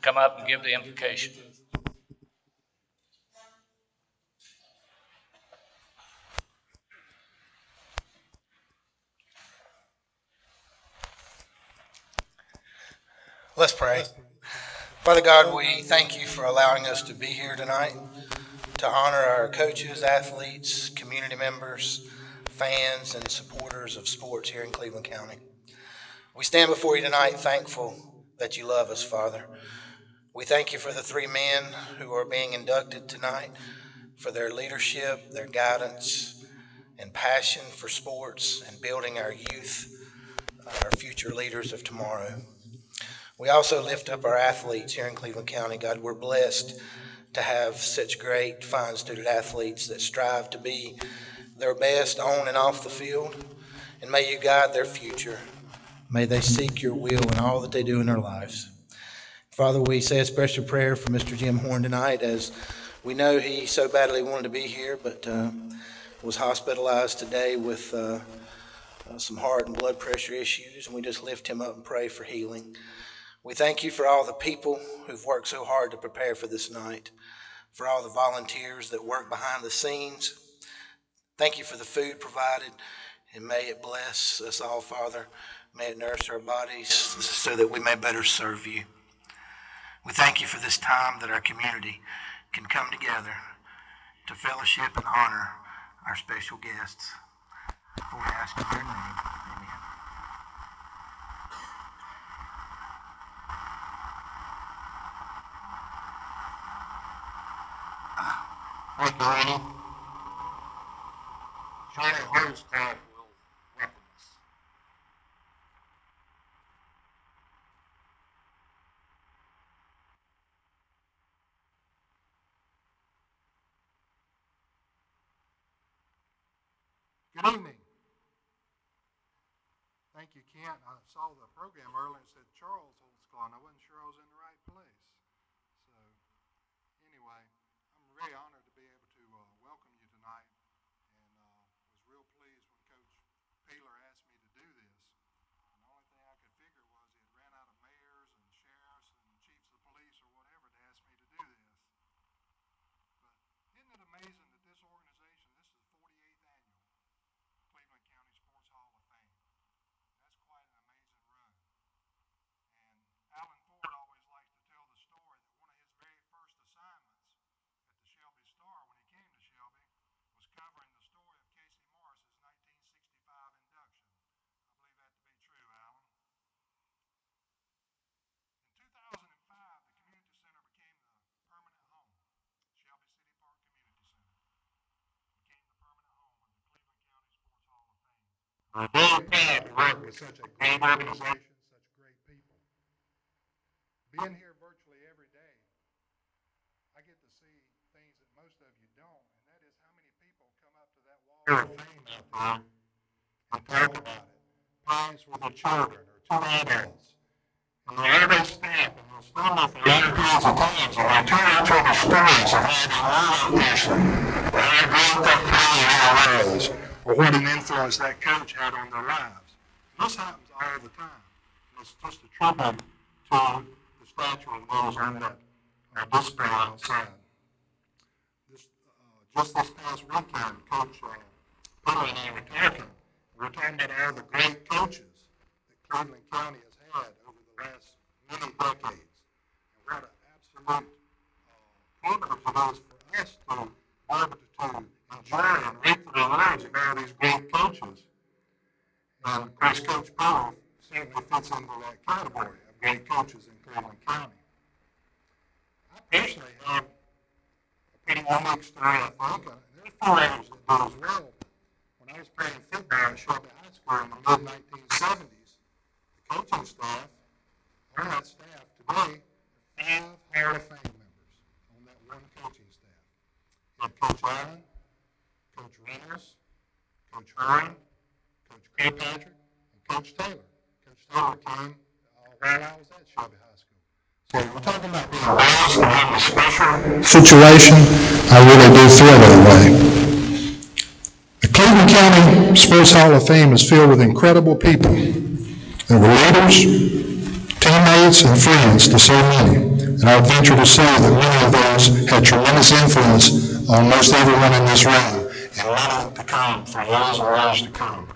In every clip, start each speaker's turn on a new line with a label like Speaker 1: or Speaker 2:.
Speaker 1: come up and give the invocation.
Speaker 2: Let's pray. Father God, we thank you for allowing us to be here tonight to honor our coaches, athletes, community members, fans, and supporters of sports here in Cleveland County. We stand before you tonight thankful that you love us, Father. We thank you for the 3 men who are being inducted tonight, for their leadership, their guidance, and passion for sports and building our youth, our future leaders of tomorrow. We also lift up our athletes here in Cleveland County. God, we're blessed to have such great, fine student athletes that strive to be their best on and off the field. And may you guide their future. May they seek your will in all that they do in their lives. Father, we say a special prayer for Mr. Jim Horn tonight, as we know he so badly wanted to be here, but was hospitalized today with some heart and blood pressure issues, and we just lift him up and pray for healing. We thank you for all the people who've worked so hard to prepare for this night, for all the volunteers that work behind the scenes. Thank you for the food provided, and may it bless us all, Father. May it nourish our bodies so that we may better serve you. We thank you for this time that our community can come together to fellowship and honor our special guests. We ask in your name. Amen.
Speaker 3: Thank you, Annie. Charlie Holmstad will welcome us. Good evening. Thank you, Kent. I saw the program earlier and said Charles Holmstad, and I wasn't sure I was in the right place. So, anyway, I'm very honored to be able to welcome you tonight, and was real pleased when Coach Peeler asked me to do this. And the only thing I could figure was he had ran out of mayors and sheriffs and chiefs of police or whatever to ask me to do this. But isn't it amazing that this organization, this is the 48th annual Cleveland County Sports Hall of Fame. That's quite an amazing run. And Alan Ford always likes to tell the story that one of his very first assignments at the Shelby Star when he came to Shelby was covering the story of Casey Morris's 1965 induction. I believe that to be true, Alan. In 2005, the community center became the permanent home. Shelby City Park Community Center became the permanent home of the Cleveland County Sports Hall of Fame. I'm very proud to work with such a great organization, such great people. Being here virtually every day, I get to see things that most of you don't, and that is how many people come up to that wall of fame out there and talk about it. Parents with their children or 2 adults. And the other staff, and they'll stand up for 11 periods of times, and they'll tell each other stories of how they learned that person, or how great that player was, or what an influence that coach had on their lives. This happens all the time. And it's just a tribute to the statue of those on that display outside. Just this past weekend, Coach Peeler and I were talking. We were talking about all the great coaches that Cleveland County has had over the last many decades. And what an absolute privilege it is for us to be able to enjoy and reap the rewards of all these great coaches. And of course, Coach Peeler certainly fits into that category of great coaches in Cleveland County. I personally have a pretty unique story, I think. There are 4 others that do as well. When I was playing football at Shelby High School in the mid-1970s, the coaching staff, on that staff today, there are 5 Hall of Fame members on that one coaching staff. You have Coach Allen, Coach Reynolds, Coach Warren, Coach Kilpatrick, and Coach Taylor. Coach Taylor came while I was at Shelby High School. So we're talking about being blessed and having a special situation. I really do feel that way. The Cleveland County Sports Hall of Fame is filled with incredible people. They were leaders, teammates, and friends to so many. and I venture to say that many of those had tremendous influence on most everyone in this room, and many to come for years and years to come.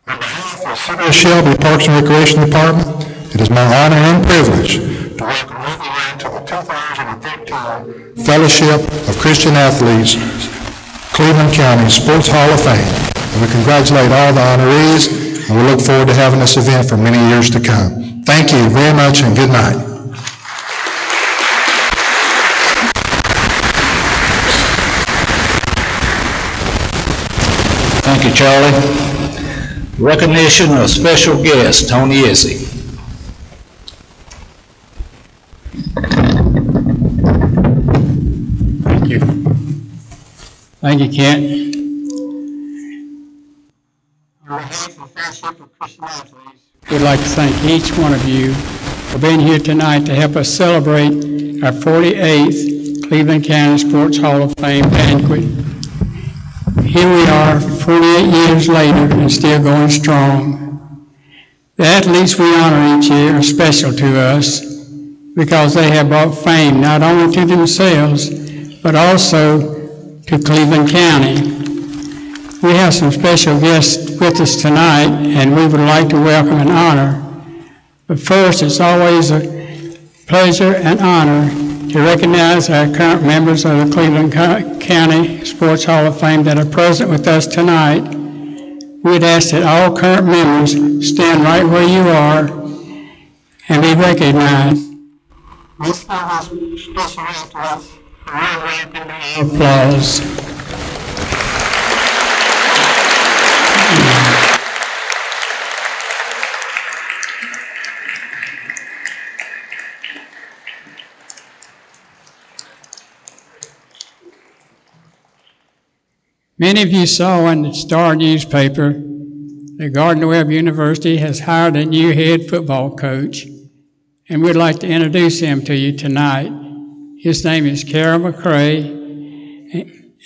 Speaker 3: On behalf of the City of Shelby Parks and Recreation Department, it is my honor and privilege to welcome everyone to the 2013 Fellowship of Christian Athletes Cleveland County Sports Hall of Fame. And we congratulate all the honorees, and we look forward to having this event for many years to come. Thank you very much, and good night.
Speaker 1: Thank you, Charlie. Recognition of special guest, Tony Izzy.
Speaker 4: Thank you. Thank you, Kent. On behalf of the Fellowship of Christian Athletes, we'd like to thank each one of you for being here tonight to help us celebrate our 48th Cleveland County Sports Hall of Fame banquet. Here we are 48 years later and still going strong. The athletes we honor each year are special to us because they have brought fame not only to themselves, but also to Cleveland County. We have some special guests with us tonight, and we would like to welcome and honor. But first, it's always a pleasure and honor to recognize our current members of the Cleveland County Sports Hall of Fame that are present with us tonight. We'd ask that all current members stand right where you are and be recognized. This special to us. Applause. Many of you saw in the Star newspaper that Gardner-Webb University has hired a new head football coach, and we'd like to introduce him to you tonight. His name is Carol McCray.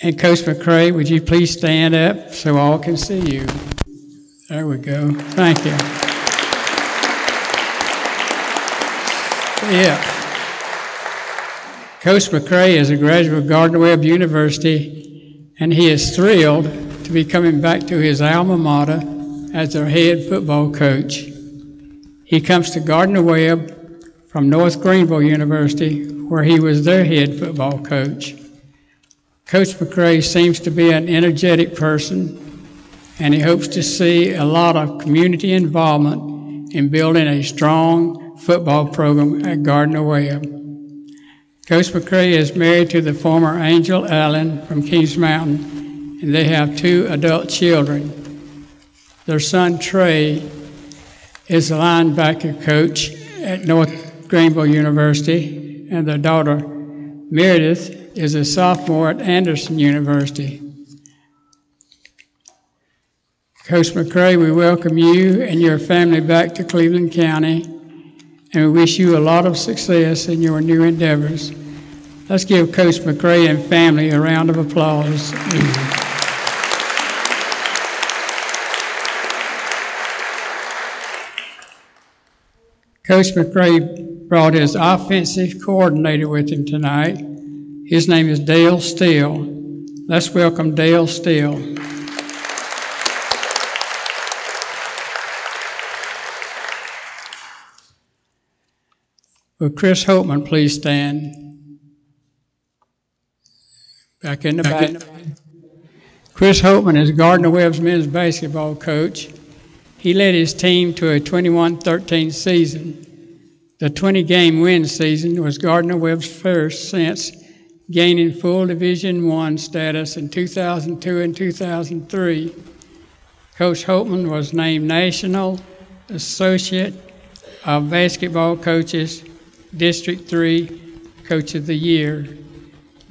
Speaker 4: And Coach McCray, would you please stand up so all can see you? There we go. Thank you. Yeah. Coach McCray is a graduate of Gardner-Webb University, and he is thrilled to be coming back to his alma mater as their head football coach. He comes to Gardner-Webb from North Greenville University, where he was their head football coach. Coach McCray seems to be an energetic person, and he hopes to see a lot of community involvement in building a strong football program at Gardner-Webb. Coach McCray is married to the former Angel Allen from Kings Mountain, and they have 2 adult children. Their son, Trey, is a linebacker coach at North Greenville University, and their daughter, Meredith, is a sophomore at Anderson University. Coach McCray, we welcome you and your family back to Cleveland County, and we wish you a lot of success in your new endeavors. Let's give Coach McCray and family a round of applause. Coach McCray brought his offensive coordinator with him tonight. His name is Dale Steele. Let's welcome Dale Steele. Will Chris Holtman please stand? Back in the back. Chris Holtman is Gardner-Webb's men's basketball coach. He led his team to a 21-13 season. The 20-game win season was Gardner-Webb's first since gaining full Division I status in 2002 and 2003. Coach Holtman was named National Associate of Basketball Coaches, District 3 Coach of the Year.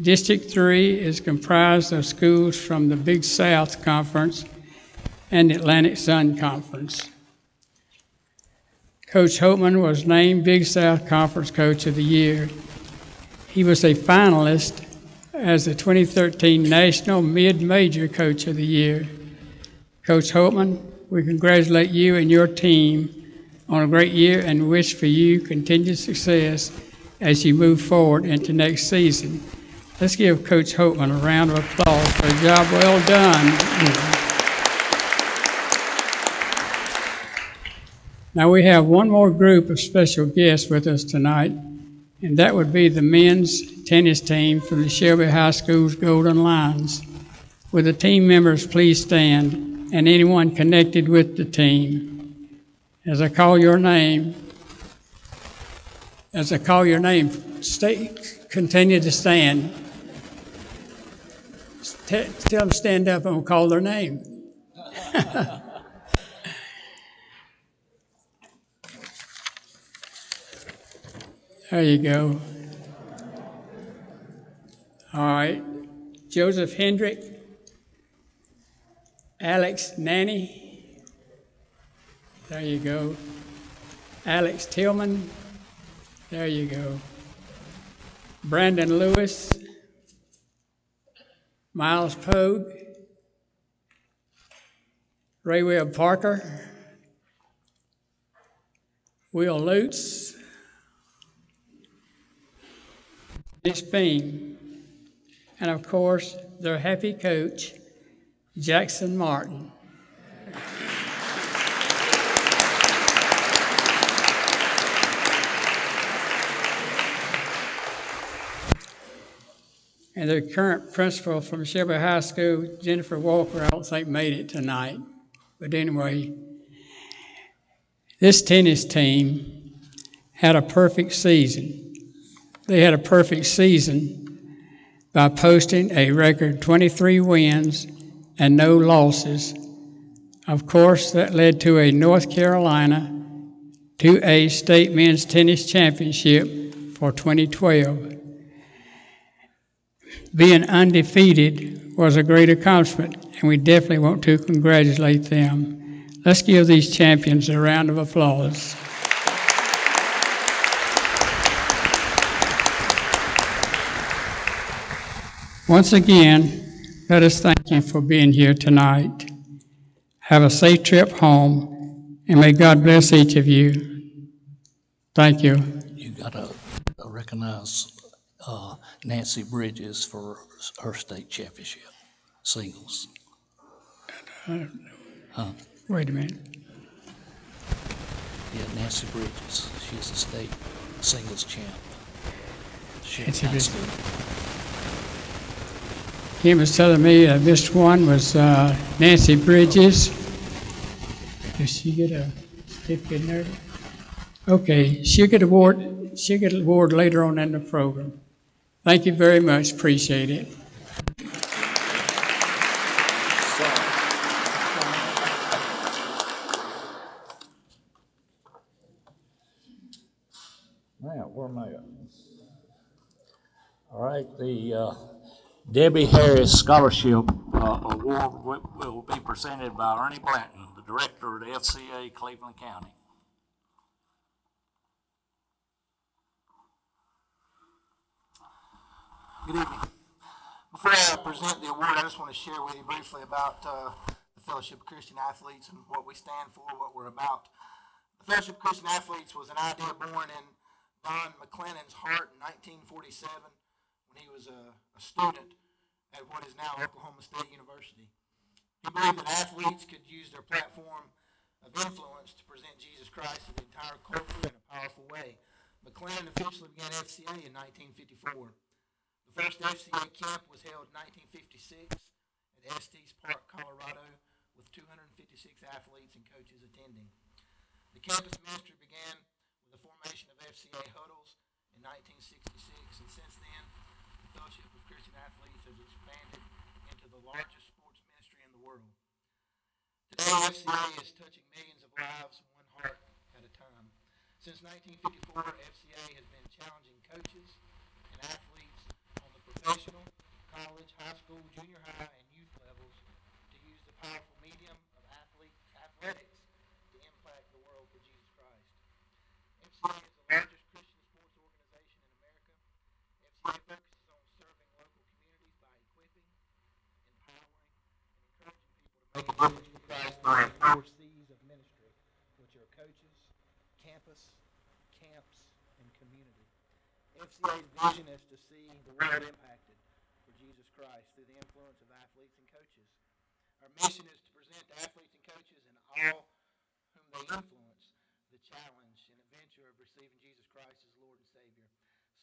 Speaker 4: District 3 is comprised of schools from the Big South Conference and the Atlantic Sun Conference. Coach Holtman was named Big South Conference Coach of the Year. He was a finalist as the 2013 National Mid-Major Coach of the Year. Coach Holtman, we congratulate you and your team on a great year and wish for you continued success as you move forward into next season. Let's give Coach Holtman a round of applause for a job well done. Now we have one more group of special guests with us tonight, and that would be the men's tennis team from the Shelby High School's Golden Lions. Will the team members please stand, and anyone connected with the team? As I call your name, continue to stand. Tell them to stand up and we'll call their name. There you go. All right. Joseph Hendrick, Alex Nanny. There you go. Alex Tillman. There you go. Brandon Lewis. Miles Pogue. Ray Webb Parker. Will Lutz. Miss Beam. And of course, their happy coach, Jackson Martin. And their current principal from Shelby High School, Jennifer Walker, I don't think made it tonight. But anyway, this tennis team had a perfect season. They had a perfect season by posting a record 23 wins and no losses. Of course, that led to a North Carolina 2A State Men's Tennis Championship for 2012. Being undefeated was a great accomplishment, and we definitely want to congratulate them. Let's give these champions a round of applause. Once again, let us thank you for being here tonight. Have a safe trip home, and may God bless each of you. Thank you.
Speaker 1: You got to recognize Nancy Bridges for her state championship, singles.
Speaker 4: Wait a minute.
Speaker 1: Yeah, Nancy Bridges. She's a state singles champ.
Speaker 4: Nancy Bridges. He was telling me this one was Nancy Bridges. Does she get a certificate there? Okay, she'll get an award later on in the program. Thank you very much. Appreciate it.
Speaker 1: Now, where am I at? All right, the Debbie Harris Scholarship Award will be presented by Ernie Blanton, the Director of the FCA, Cleveland County.
Speaker 2: Good evening. Before I present the award, I just want to share with you briefly about the Fellowship of Christian Athletes and what we stand for, what we're about. The Fellowship of Christian Athletes was an idea born in Don McLennan's heart in 1947 when he was a student at what is now Oklahoma State University. He believed that athletes could use their platform of influence to present Jesus Christ to the entire culture in a powerful way. McLennan officially began FCA in 1954. The first FCA camp was held in 1956 at Estes Park, Colorado, with 256 athletes and coaches attending. The campus ministry began with the formation of FCA huddles in 1966, and since then, the Fellowship of Christian Athletes has expanded into the largest sports ministry in the world. Today, FCA is touching millions of lives, one heart at a time. Since 1954, FCA has been challenging coaches and athletes on the professional, college, high school, junior high, and youth levels to use the powerful medium of athletics to impact the world for Jesus Christ. FCA is the largest Christian sports organization in America. FCA focuses on serving local communities by equipping, empowering, and encouraging people to make a difference for Christ through our 4 C's of ministry, which are coaches, campus, camps, and community. FCA's vision is to see the world impacted for Jesus Christ through the influence of athletes and coaches. Our mission is to present to athletes and coaches and all whom they influence the challenge and adventure of receiving Jesus Christ as Lord and Savior,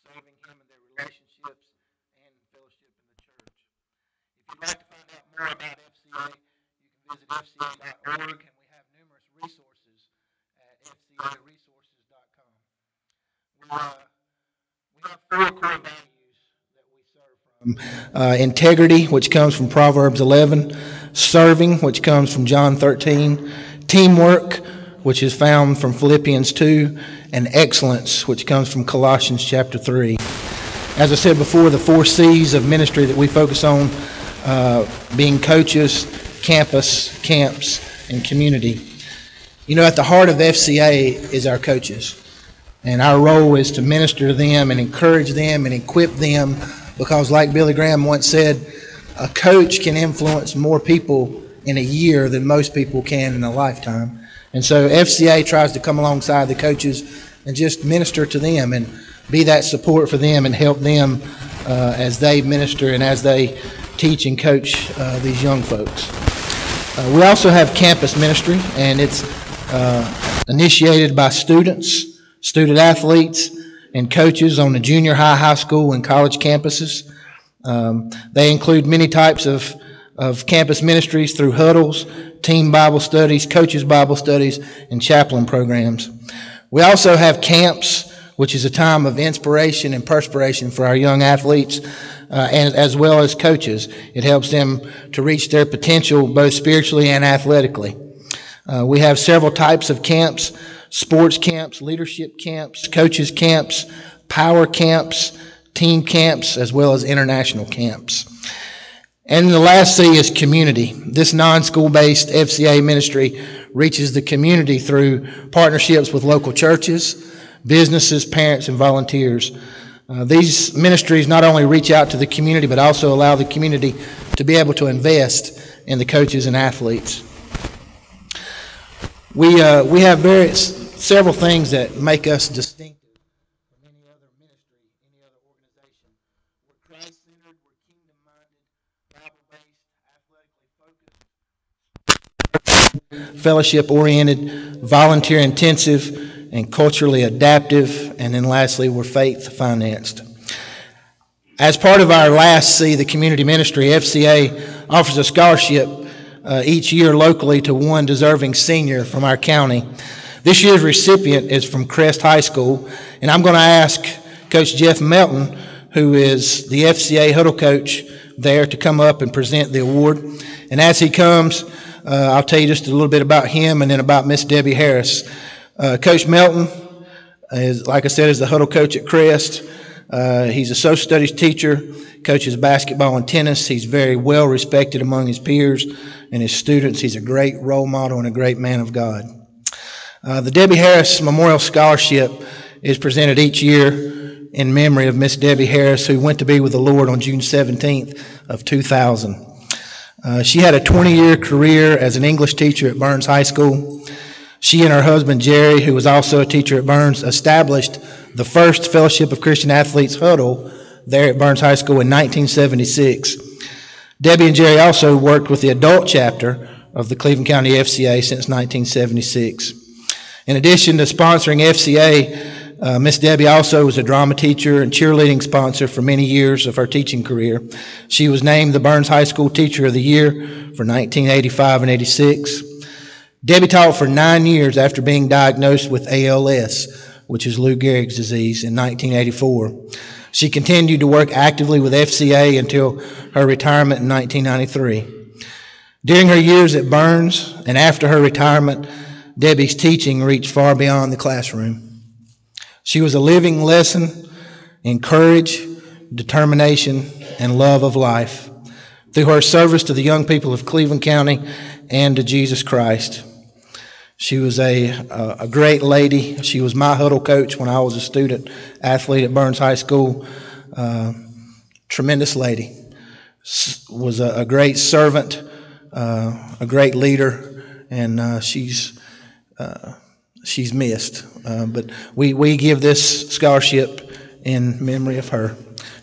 Speaker 2: serving Him in their relationships and fellowship in the church. If you'd like to find out more about FCA, you can visit fca.org, and we have numerous resources at fcaresources.com. We have four core values that we serve from. Integrity, which comes from Proverbs 11. Serving, which comes from John 13. Teamwork, which is found from Philippians 2. And excellence, which comes from Colossians chapter 3. As I said before, the 4 C's of ministry that we focus on being coaches, campus, camps, and community. You know, at the heart of FCA is our coaches. And our role is to minister to them and encourage them and equip them, because like Billy Graham once said, a coach can influence more people in a year than most people can in a lifetime. And so FCA tries to come alongside the coaches and just minister to them and be that support for them and help them as they minister and as they teach and coach these young folks. We also have campus ministry, and it's initiated by students, student athletes, and coaches on the junior high, high school, and college campuses. They include many types of campus ministries through huddles, team Bible studies, coaches Bible studies, and chaplain programs. We also have camps, which is a time of inspiration and perspiration for our young athletes, and as well as coaches. It helps them to reach their potential both spiritually and athletically. We have several types of camps: sports camps, leadership camps, coaches camps, power camps, team camps, as well as international camps. And the last C is community. This non-school-based FCA ministry reaches the community through partnerships with local churches, businesses, parents, and volunteers. These ministries not only reach out to the community, but also allow the community to be able to invest in the coaches and athletes. We have several things that make us distinctive from any other ministry, any other organization. We're Christ-centered, we're kingdom-minded, Bible-based, athletically focused, fellowship-oriented, volunteer-intensive, and culturally adaptive. And then lastly, we're faith-financed. As part of our last C, the community ministry, FCA offers a scholarship each year locally to one deserving senior from our county. This year's recipient is from Crest High School, and I'm going to ask Coach Jeff Melton, who is the FCA huddle coach there, to come up and present the award. And as he comes, I'll tell you just a little bit about him and then about Miss Debbie Harris. Coach Melton is, like I said, is the huddle coach at Crest. He's a social studies teacher, coaches basketball and tennis. He's very well respected among his peers and his students. He's a great role model and a great man of God. The Debbie Harris Memorial Scholarship is presented each year in memory of Miss Debbie Harris, who went to be with the Lord on June 17th of 2000. She had a 20-year career as an English teacher at Burns High School. She and her husband, Jerry, who was also a teacher at Burns, established the first Fellowship of Christian Athletes huddle there at Burns High School in 1976. Debbie and Jerry also worked with the adult chapter of the Cleveland County FCA since 1976. In addition to sponsoring FCA, Miss Debbie also was a drama teacher and cheerleading sponsor for many years of her teaching career. She was named the Burns High School Teacher of the Year for 1985 and 86. Debbie taught for 9 years after being diagnosed with ALS, which is Lou Gehrig's disease, in 1984. She continued to work actively with FCA until her retirement in 1993. During her years at Burns and after her retirement, Debbie's teaching reached far beyond the classroom. She was a living lesson in courage, determination, and love of life through her service to the young people of Cleveland County and to Jesus Christ. She was a great lady. She was my huddle coach when I was a student athlete at Burns High School. Tremendous lady. Was a great servant, a great leader, and she's missed. But we give this scholarship in memory of her.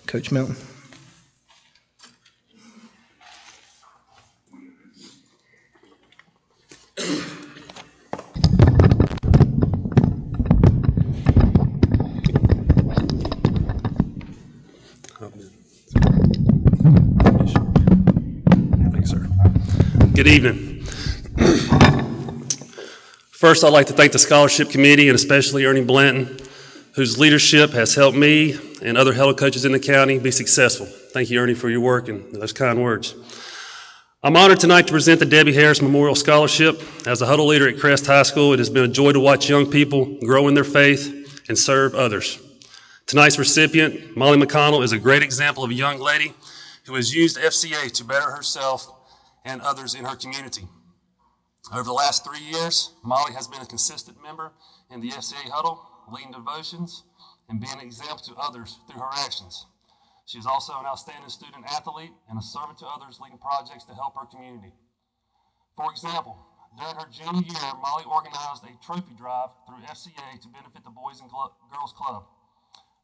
Speaker 2: Coach Milton.
Speaker 5: Thanks, sir. Good evening. First, I'd like to thank the Scholarship Committee and especially Ernie Blanton, whose leadership has helped me and other Hello coaches in the county be successful. Thank you, Ernie, for your work and those kind words. I'm honored tonight to present the Debbie Harris Memorial Scholarship. As a huddle leader at Crest High School, it has been a joy to watch young people grow in their faith and serve others. Tonight's recipient, Molly McConnell, is a great example of a young lady who has used FCA to better herself and others in her community. Over the last 3 years, Molly has been a consistent member in the FCA huddle, leading devotions, and being an example to others through her actions. She is also an outstanding student athlete and a servant to others, leading projects to help her community. For example, during her junior year, Molly organized a trophy drive through FCA to benefit the Boys and Girls Club.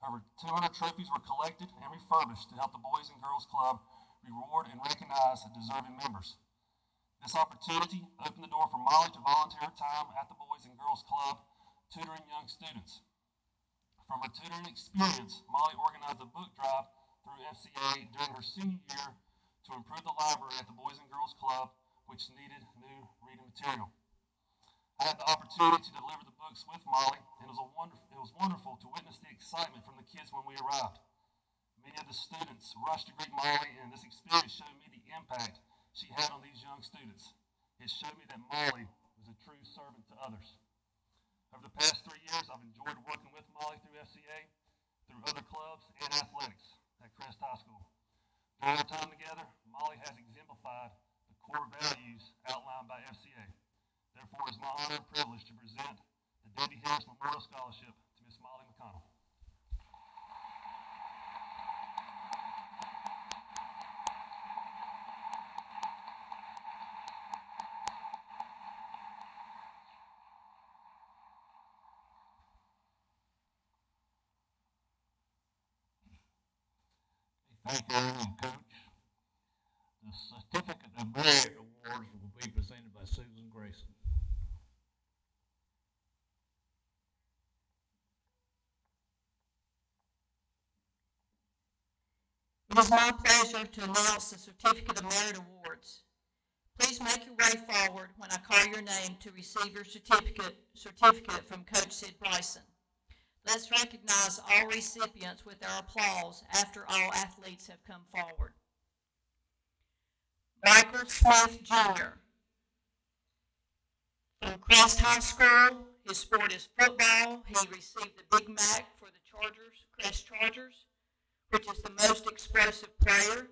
Speaker 5: Over 200 trophies were collected and refurbished to help the Boys and Girls Club reward and recognize deserving members. This opportunity opened the door for Molly to volunteer her time at the Boys and Girls Club, tutoring young students. From her tutoring experience, Molly organized a book drive through FCA during her senior year to improve the library at the Boys and Girls Club, which needed new reading material. I had the opportunity to deliver the books with Molly, and it was wonderful to witness the excitement from the kids when we arrived. Many of the students rushed to greet Molly, and this experience showed me the impact she had on these young students. It showed me that Molly was a true servant to others. Over the past 3 years, I've enjoyed working with Molly through FCA, through other clubs, and athletics at Crest High School. During our time together, Molly has exemplified the core values outlined by FCA. Therefore, it is my honor and privilege to present the Debbie Harris Memorial Scholarship to Miss Molly McConnell.
Speaker 1: Thank you, Ernie, Coach. The Certificate of Merit Awards will be presented by Susan Grayson.
Speaker 6: It is my pleasure to announce the Certificate of Merit Awards. Please make your way forward when I call your name to receive your certificate from Coach Sid Bryson. Let's recognize all recipients with our applause after all athletes have come forward. Michael Smith, Jr. From Crest High School, his sport is football. He received the Big Mac for the Crest Chargers, which is the most expressive player,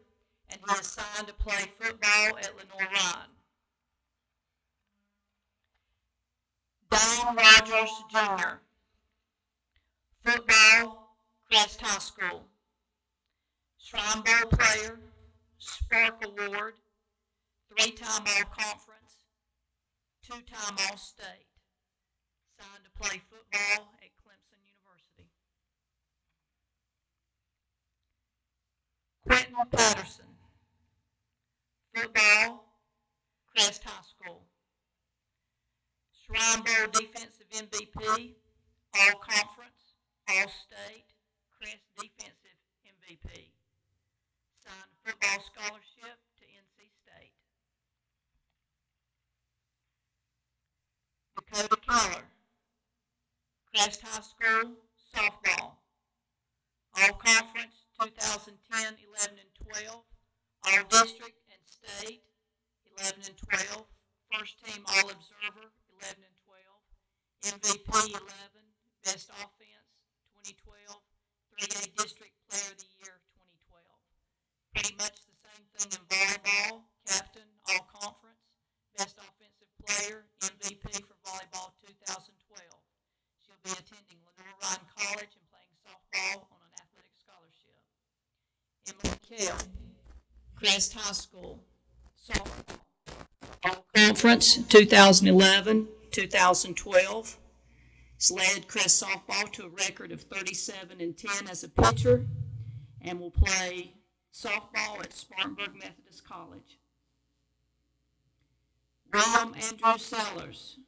Speaker 6: and he is signed to play football at Lenore Ryan. Dane Rogers, Jr. Football, Crest High School. Shrine Bowl player, Spark Award, 3-time All-Conference, 2-time All-State. Signed to play football at Clemson University. Quentin Patterson. Football, Crest High School. Shrine Bowl Defensive MVP, All-Conference, All-State, Crest Defensive MVP. Signed football scholarship to NC State. Dakota Keller. Crest High School, softball. All-Conference 2010, 11, and 12. All-District and State, 11 and 12. First Team All-Observer, 11 and 12. MVP, 11. Best Offense, 2012. 3A District Player of the Year, 2012. Pretty much the same thing in volleyball. Captain, All-Conference. Best Offensive Player, MVP for volleyball 2012. She'll be attending Lenore Ryan College and playing softball on an athletic scholarship. Emily Kell, Crest High School, softball. All-Conference 2011, 2012. He's led Crest softball to a record of 37-10 as a pitcher and will play softball at Spartanburg Methodist College. William Andrew Sellers,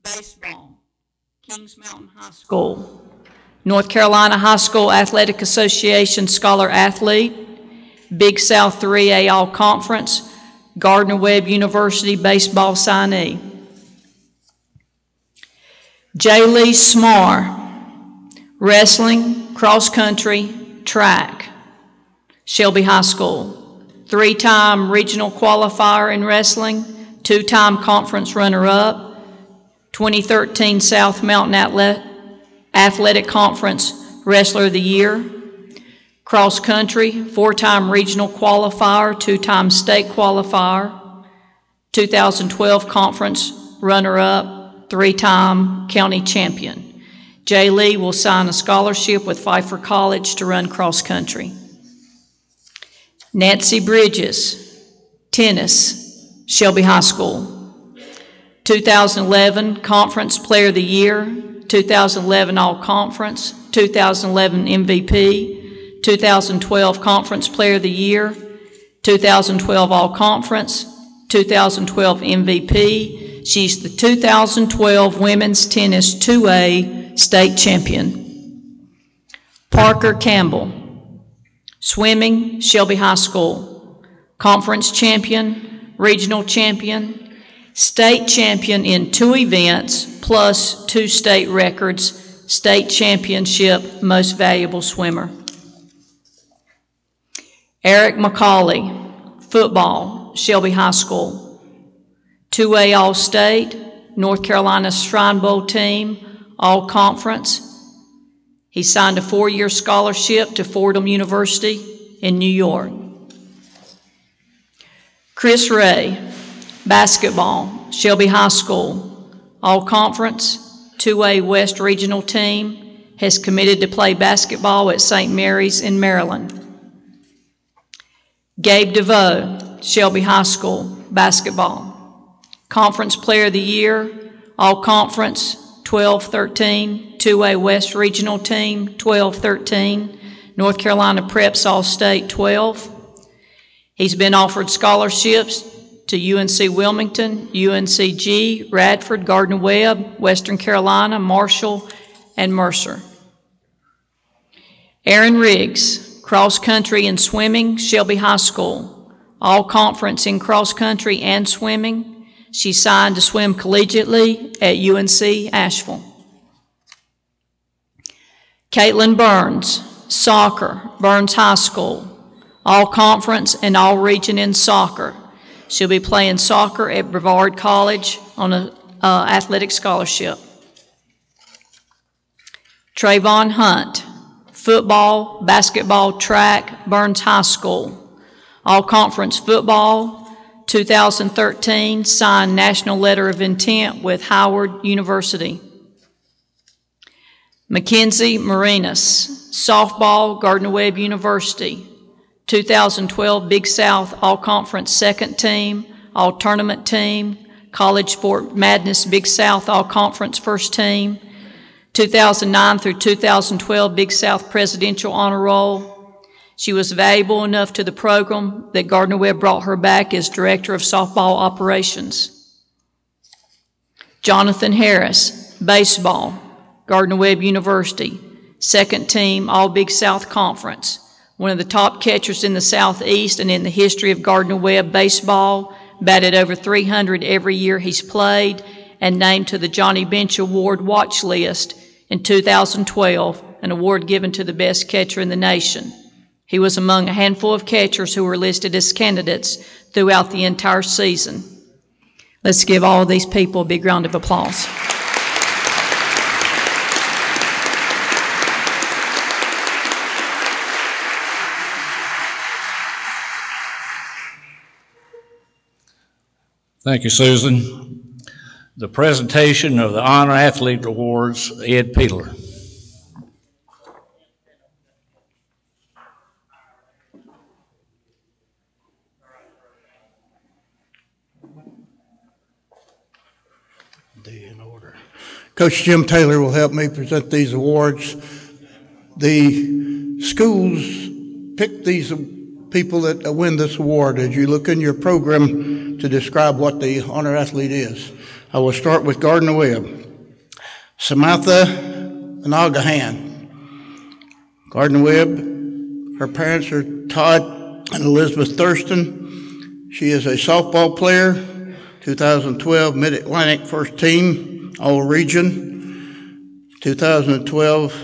Speaker 6: baseball, Kings Mountain High School. North Carolina High School Athletic Association Scholar Athlete, Big South 3A All Conference, Gardner-Webb University baseball signee. J. Lee Smar, wrestling, cross country, track, Shelby High School. 3-time regional qualifier in wrestling, 2-time conference runner-up, 2013 South Mountain Athletic Conference Wrestler of the Year. Cross country, 4-time regional qualifier, 2-time state qualifier, 2012 conference runner-up, 3-time county champion. Jay Lee will sign a scholarship with Pfeiffer College to run cross country. Nancy Bridges, tennis, Shelby High School. 2011 Conference Player of the Year, 2011 All Conference, 2011 MVP, 2012 Conference Player of the Year, 2012 All Conference, 2012 MVP. She's the 2012 Women's Tennis 2A State Champion. Parker Campbell, swimming, Shelby High School. Conference champion, regional champion, state champion in 2 events, plus 2 state records, state championship, most valuable swimmer. Eric McCauley, football, Shelby High School. 2A All-State, North Carolina Shrine Bowl team, All-Conference. He signed a 4-year scholarship to Fordham University in New York. Chris Ray, basketball, Shelby High School, All-Conference, 2A West Regional team, has committed to play basketball at St. Mary's in Maryland. Gabe DeVoe, Shelby High School, basketball. Conference Player of the Year, All-Conference, 12-13, 2A West Regional team, 12-13, North Carolina Preps All-State, 12. He's been offered scholarships to UNC Wilmington, UNCG, Radford, Gardner-Webb, Western Carolina, Marshall, and Mercer. Aaron Riggs, cross country and swimming, Shelby High School. All conference in cross country and swimming. She signed to swim collegiately at UNC Asheville. Caitlin Burns, soccer, Burns High School. All conference and all region in soccer. She'll be playing soccer at Brevard College on an athletic scholarship. Trayvon Hunt, football, basketball, track, Burns High School. All conference football, 2013, signed national letter of intent with Howard University. Mackenzie Marinas, softball, Gardner-Webb University. 2012 Big South All-Conference second team, All-Tournament team, College Sport Madness Big South All-Conference first team, 2009 through 2012 Big South Presidential Honor Roll. She was valuable enough to the program that Gardner-Webb brought her back as Director of Softball Operations. Jonathan Harris, baseball, Gardner-Webb University, second team All-Big South Conference. One of the top catchers in the Southeast and in the history of Gardner-Webb baseball, batted over 300 every year he's played, and named to the Johnny Bench Award watch list in 2012, an award given to the best catcher in the nation. He was among a handful of catchers who were listed as candidates throughout the entire season. Let's give all of these people a big round of applause.
Speaker 1: Thank you, Susan. The presentation of the Honor Athlete Awards, Ed Peeler. In order.
Speaker 7: Coach Jim Taylor will help me present these awards. The schools pick these people that win this award as you look in your program to describe what the honor athlete is. I will start with Gardner-Webb. Samantha Nagahan. Gardner-Webb, her parents are Todd and Elizabeth Thurston. She is a softball player, 2012 Mid-Atlantic First Team, All-Region, 2012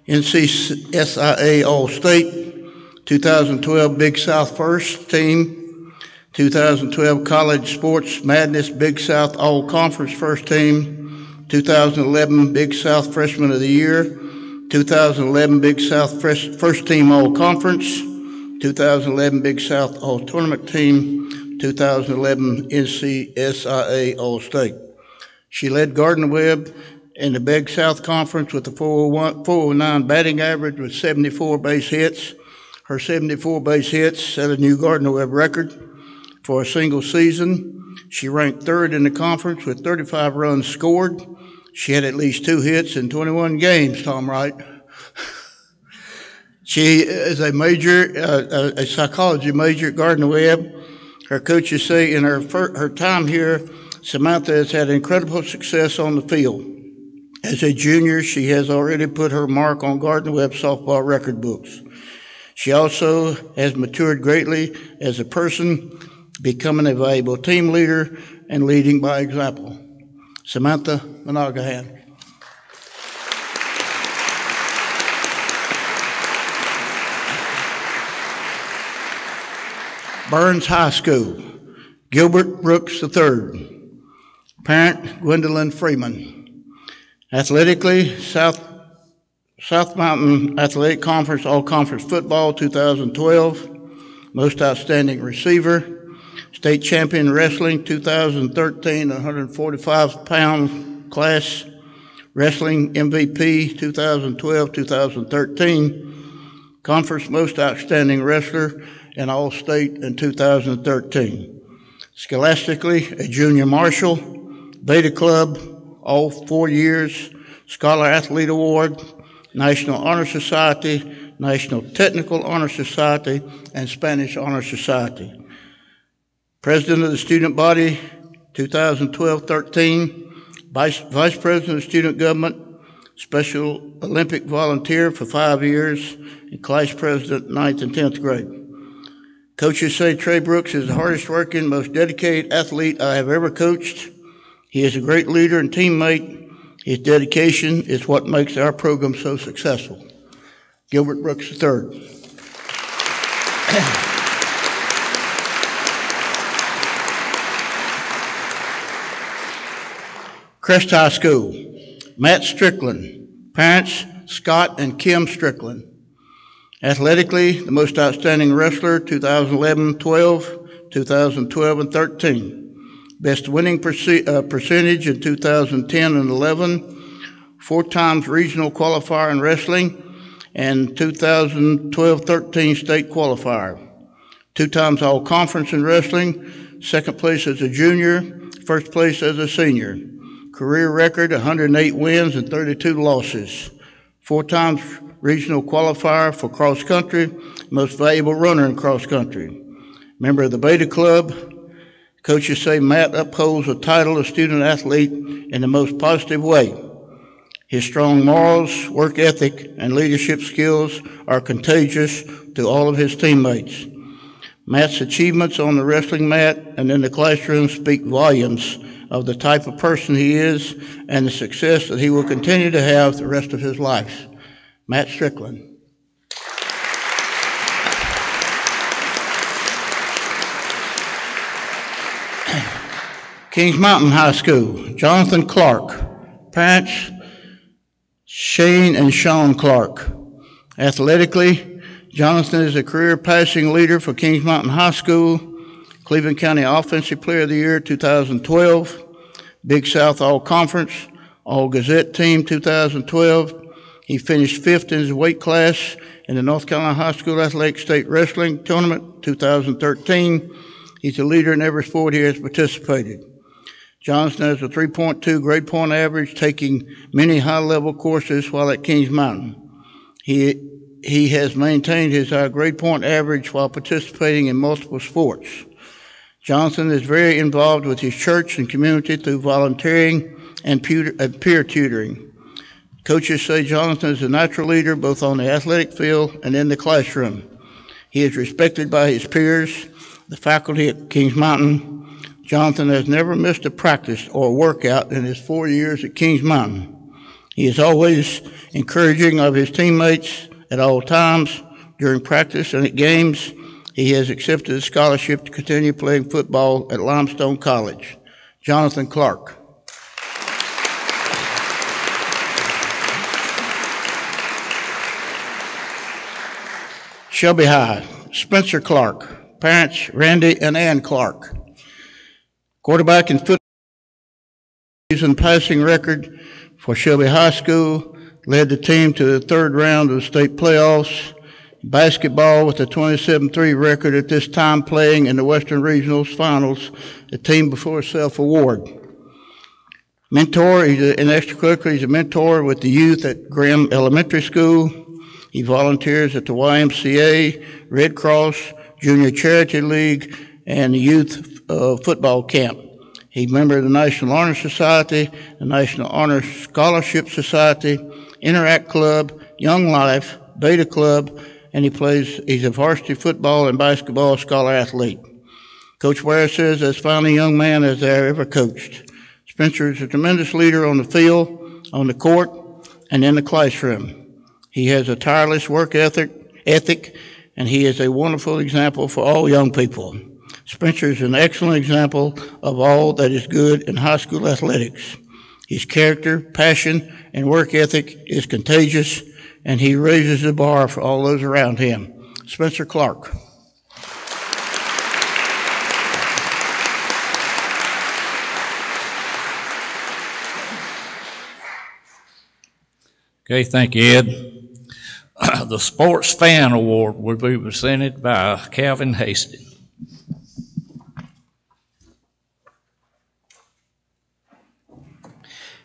Speaker 7: NCSIA All-State, 2012 Big South First Team, 2012 College Sports Madness Big South All-Conference First Team, 2011 Big South Freshman of the Year, 2011 Big South First Team All-Conference, 2011 Big South All-Tournament Team, 2011 NCSIA All-State. She led Gardner-Webb in the Big South Conference with a 409 batting average with 74 base hits. Her 74 base hits set a new Gardner-Webb record for a single season. She ranked third in the conference with 35 runs scored. She had at least 2 hits in 21 games, Tom Wright. She is a a psychology major at Gardner-Webb. Her coaches say in her time here, Samantha has had incredible success on the field. As a junior, she has already put her mark on Gardner-Webb softball record books. She also has matured greatly as a person, becoming a valuable team leader and leading by example. Samantha Managahan. Burns High School, Gilbert Brooks III. Parent, Gwendolyn Freeman. Athletically, South Mountain Athletic Conference All-Conference Football 2012, Most Outstanding Receiver, State Champion Wrestling 2013, 145-pound class, Wrestling MVP 2012-2013, Conference Most Outstanding Wrestler and All-State in 2013. Scholastically, a Junior Marshal, Beta Club, all 4 years, Scholar Athlete Award, National Honor Society, National Technical Honor Society, and Spanish Honor Society. President of the Student Body, 2012-13, Vice President of Student Government, Special Olympic Volunteer for 5 years, and Class President, 9th and 10th grade. Coaches say Trey Brooks is the hardest working, most dedicated athlete I have ever coached. He is a great leader and teammate. His dedication is what makes our program so successful. Gilbert Brooks III. Crest High School, Matt Strickland. Parents, Scott and Kim Strickland. Athletically, the most outstanding wrestler, 2011-12, 2012 and 13. Best winning percentage in 2010 and 11, 4 times regional qualifier in wrestling, and 2012-13 state qualifier. 2 times all-conference in wrestling, 2nd place as a junior, 1st place as a senior. Career record, 108 wins and 32 losses. 4 times regional qualifier for cross country, most valuable runner in cross country. Member of the Beta Club. Coaches say Matt upholds the title of student athlete in the most positive way. His strong morals, work ethic, and leadership skills are contagious to all of his teammates. Matt's achievements on the wrestling mat and in the classroom speak volumes of the type of person he is and the success that he will continue to have the rest of his life. Matt Strickland. Kings Mountain High School, Jonathan Clark. Parents, Shane and Sean Clark. Athletically, Jonathan is a career passing leader for Kings Mountain High School, Cleveland County Offensive Player of the Year 2012, Big South All-Conference, All-Gazette Team 2012. He finished 5th in his weight class in the North Carolina High School Athletic State Wrestling Tournament 2013. He's a leader in every sport he has participated. Johnson has a 3.2 grade point average, taking many high-level courses while at Kings Mountain. He has maintained his high grade point average while participating in multiple sports. Johnson is very involved with his church and community through volunteering and peer tutoring. Coaches say Jonathan is a natural leader both on the athletic field and in the classroom. He is respected by his peers, the faculty at Kings Mountain. Jonathan has never missed a practice or workout in his 4 years at Kings Mountain. He is always encouraging of his teammates at all times. During practice and at games, he has accepted a scholarship to continue playing football at Limestone College. Jonathan Clark. Shelby High, Spencer Clark. Parents, Randy and Ann Clark. Quarterback in football season passing record for Shelby High School, led the team to the third round of the state playoffs. Basketball with a 27-3 record at this time, playing in the Western Regionals Finals, the team before self award. Mentor, in extracurricular, he's a mentor with the youth at Graham Elementary School. He volunteers at the YMCA, Red Cross, Junior Charity League, and the Youth Football Camp. He's a member of the National Honor Society, the National Honor Scholarship Society, Interact Club, Young Life, Beta Club, and he's a varsity football and basketball scholar athlete. Coach Ware says as fine a young man as I ever coached. Spencer is a tremendous leader on the field, on the court, and in the classroom. He has a tireless work ethic, and he is a wonderful example for all young people. Spencer is an excellent example of all that is good in high school athletics. His character, passion, and work ethic is contagious, and he raises the bar for all those around him. Spencer Clark.
Speaker 1: Okay, thank you, Ed. The Sports Fan Award will be presented by Calvin Hastings.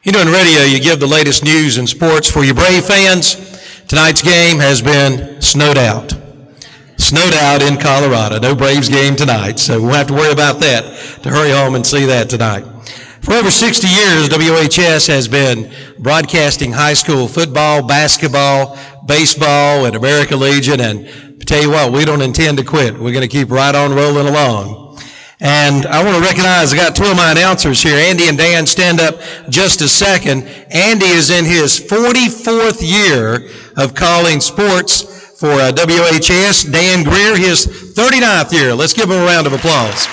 Speaker 8: You know, in radio, you give the latest news in sports. For your Brave fans, tonight's game has been snowed out. Snowed out in Colorado. No Braves game tonight, so we won't have to worry about that to hurry home and see that tonight. For over 60 years, WHS has been broadcasting high school football, basketball, baseball, and American Legion, and to tell you what, we don't intend to quit. We're going to keep right on rolling along. And I want to recognize, I got two of my announcers here. Andy and Dan, stand up just a second. Andy is in his 44th year of calling sports for WHS. Dan Greer, his 39th year. Let's give him a round of applause.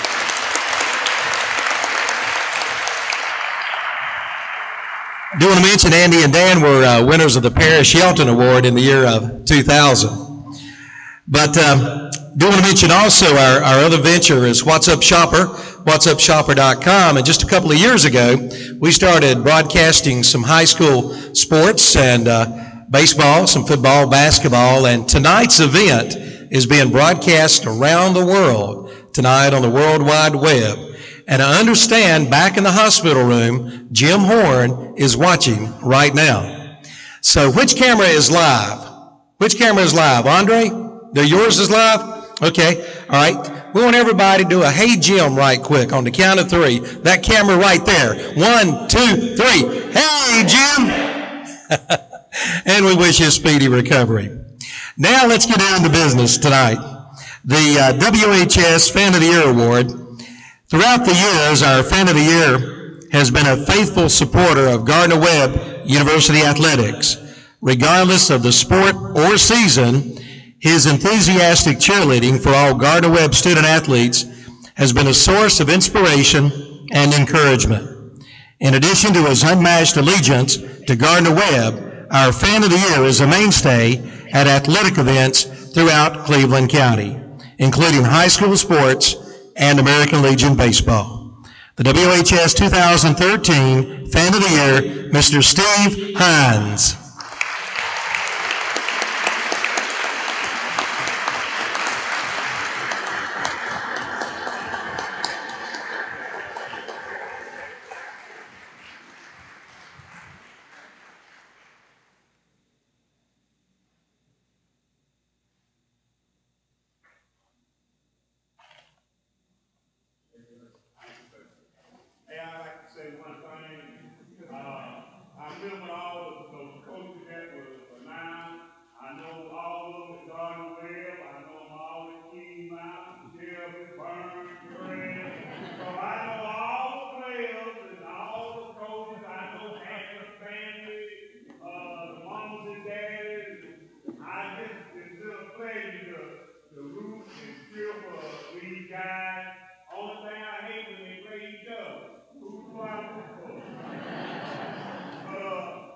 Speaker 8: I do want to mention Andy and Dan were winners of the Paris Shelton Award in the year of 2000. But do want to mention also our other venture is What's Up Shopper, whatsupshopper.com. And just a couple of years ago, we started broadcasting some high school sports and baseball, some football, basketball. And tonight's event is being broadcast around the world tonight on the World Wide Web. And I understand back in the hospital room, Jim Horn is watching right now. So which camera is live? Which camera is live? Andre? Yours is live? Okay. All right. We want everybody to do a hey Jim right quick on the count of three. That camera right there. 1, 2, 3. Hey Jim! And we wish you a speedy recovery. Now let's get down to business tonight. The WHS Fan of the Year Award. Throughout the years, our Fan of the Year has been a faithful supporter of Gardner-Webb University athletics. Regardless of the sport or season, his enthusiastic cheerleading for all Gardner-Webb student athletes has been a source of inspiration and encouragement. In addition to his unmatched allegiance to Gardner-Webb, our Fan of the Year is a mainstay at athletic events throughout Cleveland County, including high school sports and American Legion baseball. The WHS 2013 Fan of the Year, Mr. Steve Hines.
Speaker 9: ready to root and cheer for these guys. Only thing I hate when they play each other. Who do I root for? But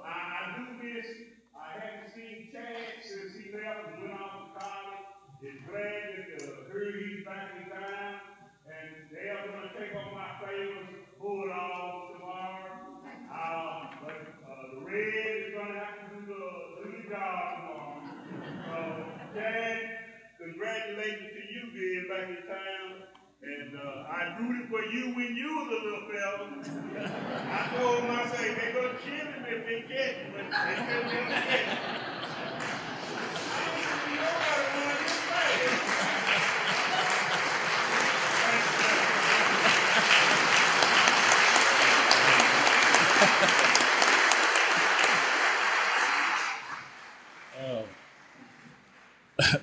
Speaker 9: I do miss, I haven't seen Chad since he left and went off to college. It's glad that heard he's back in town. And they are going to take on my favorites, Bulldogs tomorrow. But the Red is going to have to do the job tomorrow. So, Chad, congratulations to you being back in town. And I rooted for you when you was a little fella. I told them, I said, they're going to kill him if they catch him, but they said they're going to catch him. I ain't see nobody want to fight.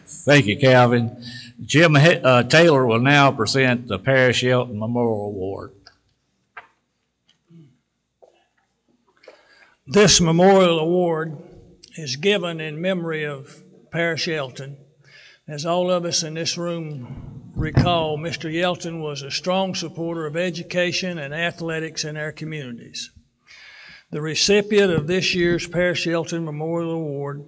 Speaker 1: Thank you, Calvin. Jim Taylor will now present the Paris Shelton Memorial Award.
Speaker 10: This Memorial Award is given in memory of Paris Shelton. As all of us in this room recall, Mr. Shelton was a strong supporter of education and athletics in our communities. The recipient of this year's Paris Shelton Memorial Award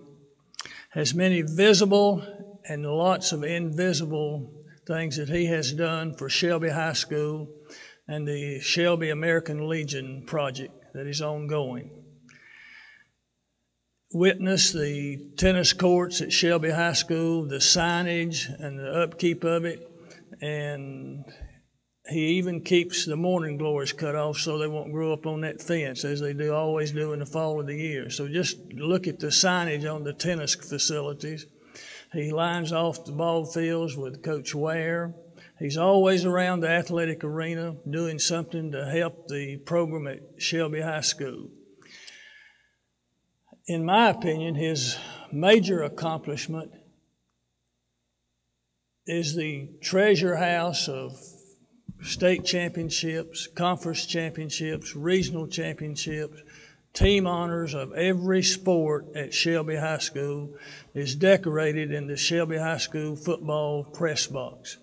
Speaker 10: has many visible and lots of invisible things that he has done for Shelby High School and the Shelby American Legion project that is ongoing. Witness the tennis courts at Shelby High School, the signage and the upkeep of it, and he even keeps the morning glories cut off so they won't grow up on that fence as they always do in the fall of the year. So just look at the signage on the tennis facilities. He lines off the ball fields with Coach Ware. He's always around the athletic arena doing something to help the program at Shelby High School. In my opinion, his major accomplishment is the treasure house of state championships, conference championships, regional championships, team honors of every sport at Shelby High School is decorated in the Shelby High School football press box.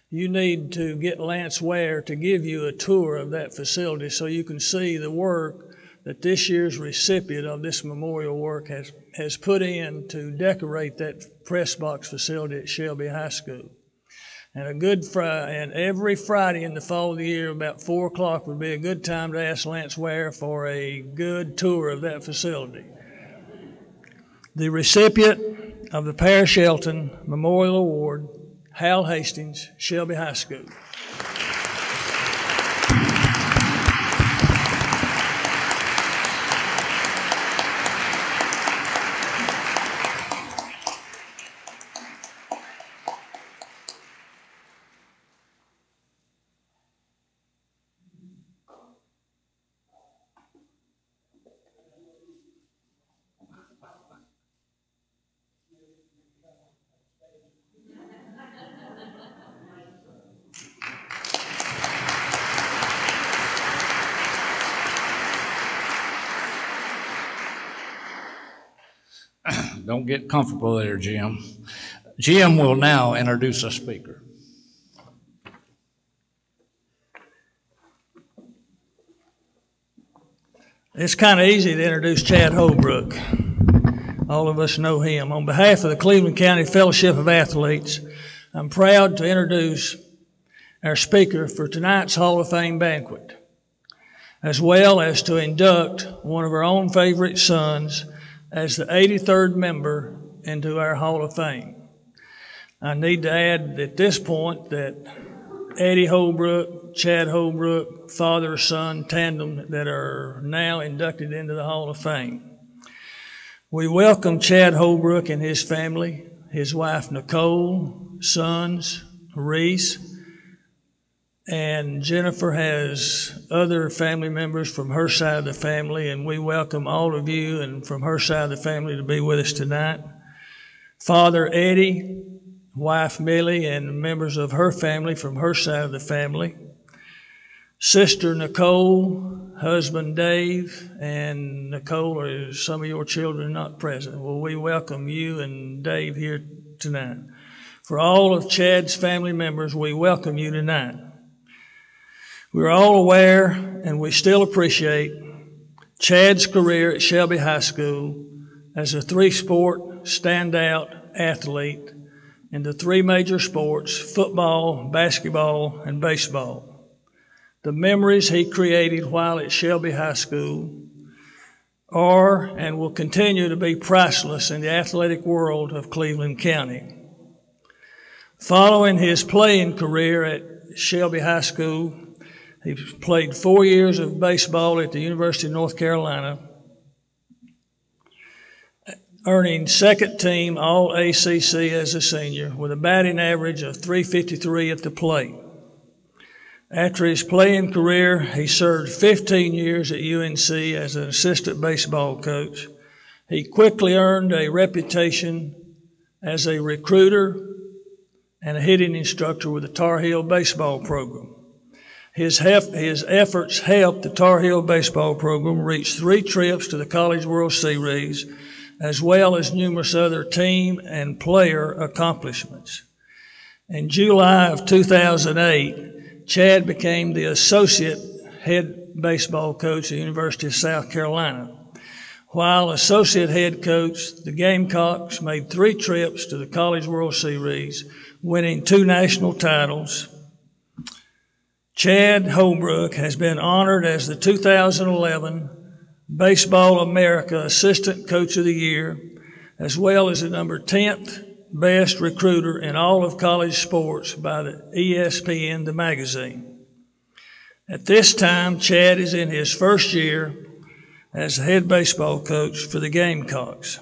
Speaker 10: You need to get Lance Ware to give you a tour of that facility so you can see the work that this year's recipient of this memorial work has put in to decorate that press box facility at Shelby High School. And every Friday in the fall of the year, about 4 o'clock, would be a good time to ask Lance Ware for a good tour of that facility. The recipient of the Paris Shelton Memorial Award, Hal Hastings, Shelby High School.
Speaker 1: Don't get comfortable there, Jim. Jim will now introduce a speaker.
Speaker 10: It's kind of easy to introduce Chad Holbrook. All of us know him. On behalf of the Cleveland County Fellowship of Athletes, I'm proud to introduce our speaker for tonight's Hall of Fame banquet, as well as to induct one of our own favorite sons as the 83rd member into our Hall of Fame. I need to add at this point that Eddie Holbrook, Chad Holbrook, father-son tandem that are now inducted into the Hall of Fame. We welcome Chad Holbrook and his family, his wife Nicole, sons, Reese, and Jennifer has other family members from her side of the family, and we welcome all of you and from her side of the family to be with us tonight. Father Eddie, wife Millie, and members of her family from her side of the family. Sister Nicole, husband Dave, and Nicole, are some of your children not present. Well, we welcome you and Dave here tonight. For all of Chad's family members, we welcome you tonight. We're all aware and we still appreciate Chad's career at Shelby High School as a three-sport standout athlete in the three major sports, football, basketball, and baseball. The memories he created while at Shelby High School are and will continue to be priceless in the athletic world of Cleveland County. Following his playing career at Shelby High School, he played 4 years of baseball at the University of North Carolina, earning second team All-ACC as a senior with a batting average of .353 at the plate. After his playing career, he served 15 years at UNC as an assistant baseball coach. He quickly earned a reputation as a recruiter and a hitting instructor with the Tar Heel baseball program. His efforts helped the Tar Heel baseball program reach 3 trips to the College World Series, as well as numerous other team and player accomplishments. In July of 2008, Chad became the associate head baseball coach at the University of South Carolina. While associate head coach, the Gamecocks made 3 trips to the College World Series, winning 2 national titles. Chad Holbrook has been honored as the 2011 Baseball America Assistant Coach of the Year, as well as the number 10th best recruiter in all of college sports by the ESPN, the magazine. At this time, Chad is in his first year as head baseball coach for the Gamecocks.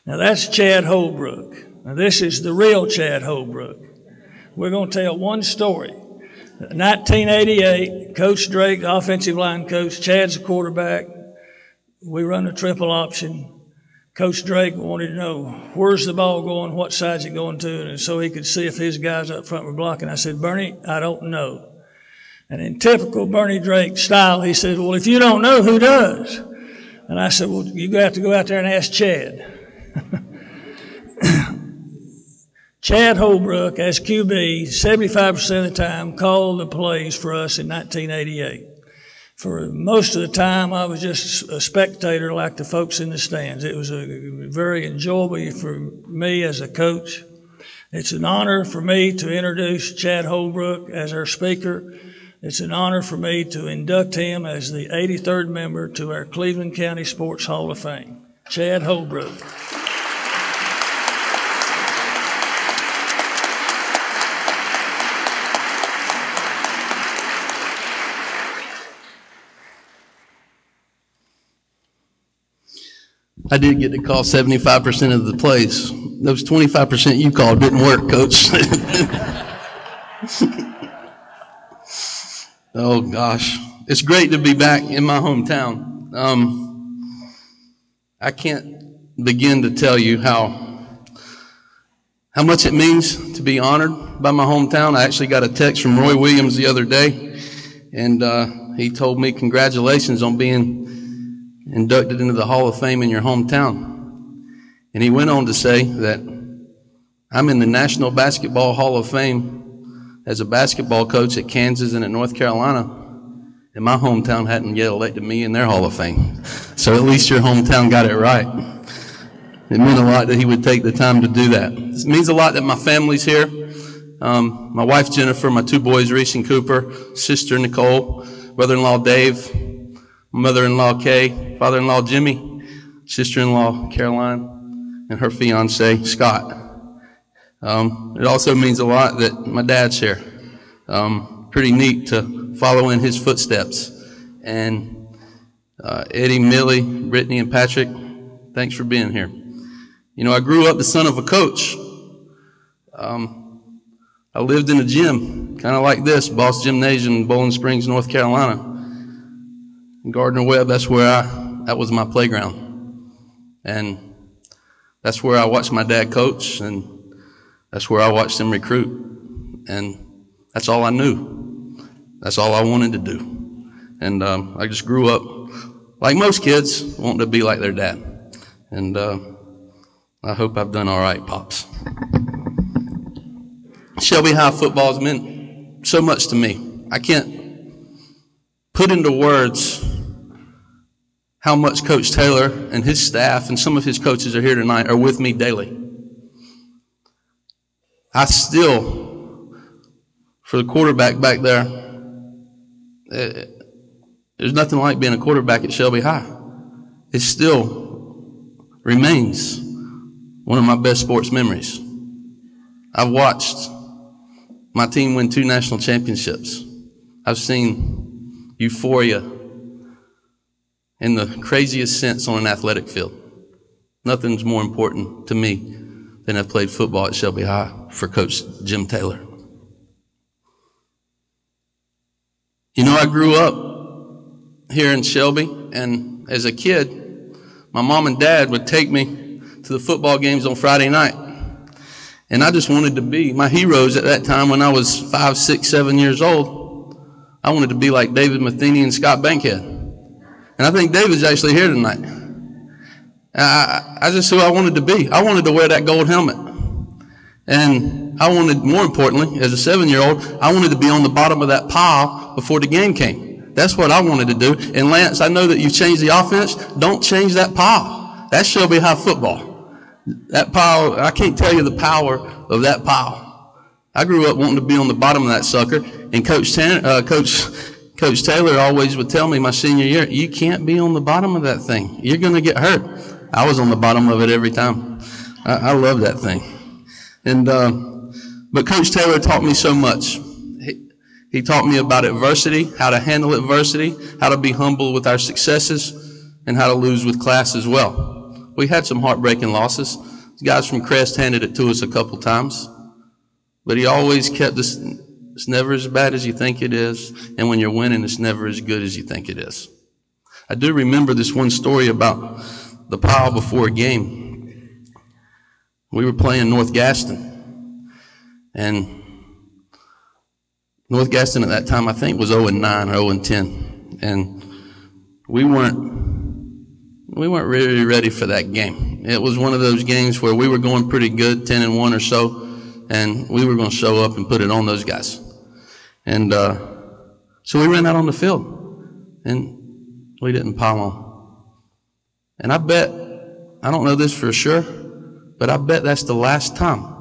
Speaker 10: Now that's Chad Holbrook. Now this is the real Chad Holbrook. We're going to tell one story. 1988, Coach Drake, offensive line coach, Chad's the quarterback. We run a triple option. Coach Drake wanted to know, where's the ball going, what side's it going to, and so he could see if his guys up front were blocking. I said, Bernie, I don't know. And in typical Bernie Drake style, he said, well, if you don't know, who does? And I said, well, you have to go out there and ask Chad. Chad Holbrook, as QB, 75% of the time called the plays for us in 1988. For most of the time, I was just a spectator like the folks in the stands. It was very enjoyable for me as a coach. It's an honor for me to introduce Chad Holbrook as our speaker. It's an honor for me to induct him as the 83rd member to our Cleveland County Sports Hall of Fame. Chad Holbrook.
Speaker 11: I did get to call 75% of the plays. Those 25% you called didn't work, Coach. Oh, gosh. It's great to be back in my hometown. I can't begin to tell you how much it means to be honored by my hometown. I actually got a text from Roy Williams the other day, and he told me congratulations on being inducted into the Hall of Fame in your hometown. And he went on to say that I'm in the National Basketball Hall of Fame as a basketball coach at Kansas and at North Carolina, and my hometown hadn't yet elected me in their Hall of Fame. So at least your hometown got it right. It meant a lot that he would take the time to do that. It means a lot that my family's here. My wife Jennifer, my 2 boys Reese and Cooper, sister Nicole, brother-in-law Dave, mother-in-law Kay, father-in-law Jimmy, sister-in-law Caroline, and her fiance Scott. It also means a lot that my dad's here. Pretty neat to follow in his footsteps. And Eddie, Millie, Brittany, and Patrick, thanks for being here. You know, I grew up the son of a coach. I lived in a gym, kind of like this, Boss Gymnasium in Bowling Springs, North Carolina. Gardner Webb, that was my playground. And that's where I watched my dad coach, and that's where I watched him recruit. And that's all I knew. That's all I wanted to do. And I just grew up, like most kids, wanting to be like their dad. And I hope I've done all right, Pops. Shelby High football has meant so much to me. I can't put into words how much Coach Taylor and his staff and some of his coaches are here tonight are with me daily. I still, for the quarterback back there, there's nothing like being a quarterback at Shelby High. It still remains one of my best sports memories. I've watched my team win 2 national championships. I've seen euphoria in the craziest sense on an athletic field. Nothing's more important to me than I've played football at Shelby High for Coach Jim Taylor. You know, I grew up here in Shelby, and as a kid, my mom and dad would take me to the football games on Friday night. And I just wanted to be my heroes at that time when I was 5, 6, 7 years old. I wanted to be like David Matheny and Scott Banquet. And I think David's actually here tonight. I just who I wanted to be. I wanted to wear that gold helmet. And I wanted, more importantly, as a 7-year-old, I wanted to be on the bottom of that pile before the game came. That's what I wanted to do. And Lance, I know that you've changed the offense. Don't change that pile. That's Shelby High football. That pile, I can't tell you the power of that pile. I grew up wanting to be on the bottom of that sucker. And Coach Taylor always would tell me my senior year, you can't be on the bottom of that thing. You're going to get hurt. I was on the bottom of it every time. I love that thing. And but Coach Taylor taught me so much. He taught me about adversity, how to handle adversity, how to be humble with our successes, and how to lose with class as well. We had some heartbreaking losses. The guys from Crest handed it to us a couple times. But he always kept us, it's never as bad as you think it is, and when you're winning, it's never as good as you think it is. I do remember this one story about the pile before a game. We were playing North Gaston, and North Gaston at that time I think was 0-9 or 0-10, and we weren't really ready for that game. It was one of those games where we were going pretty good, 10-1 or so, and we were going to show up and put it on those guys. And so we ran out on the field, and we didn't pile on. And I bet, I don't know this for sure, but I bet that's the last time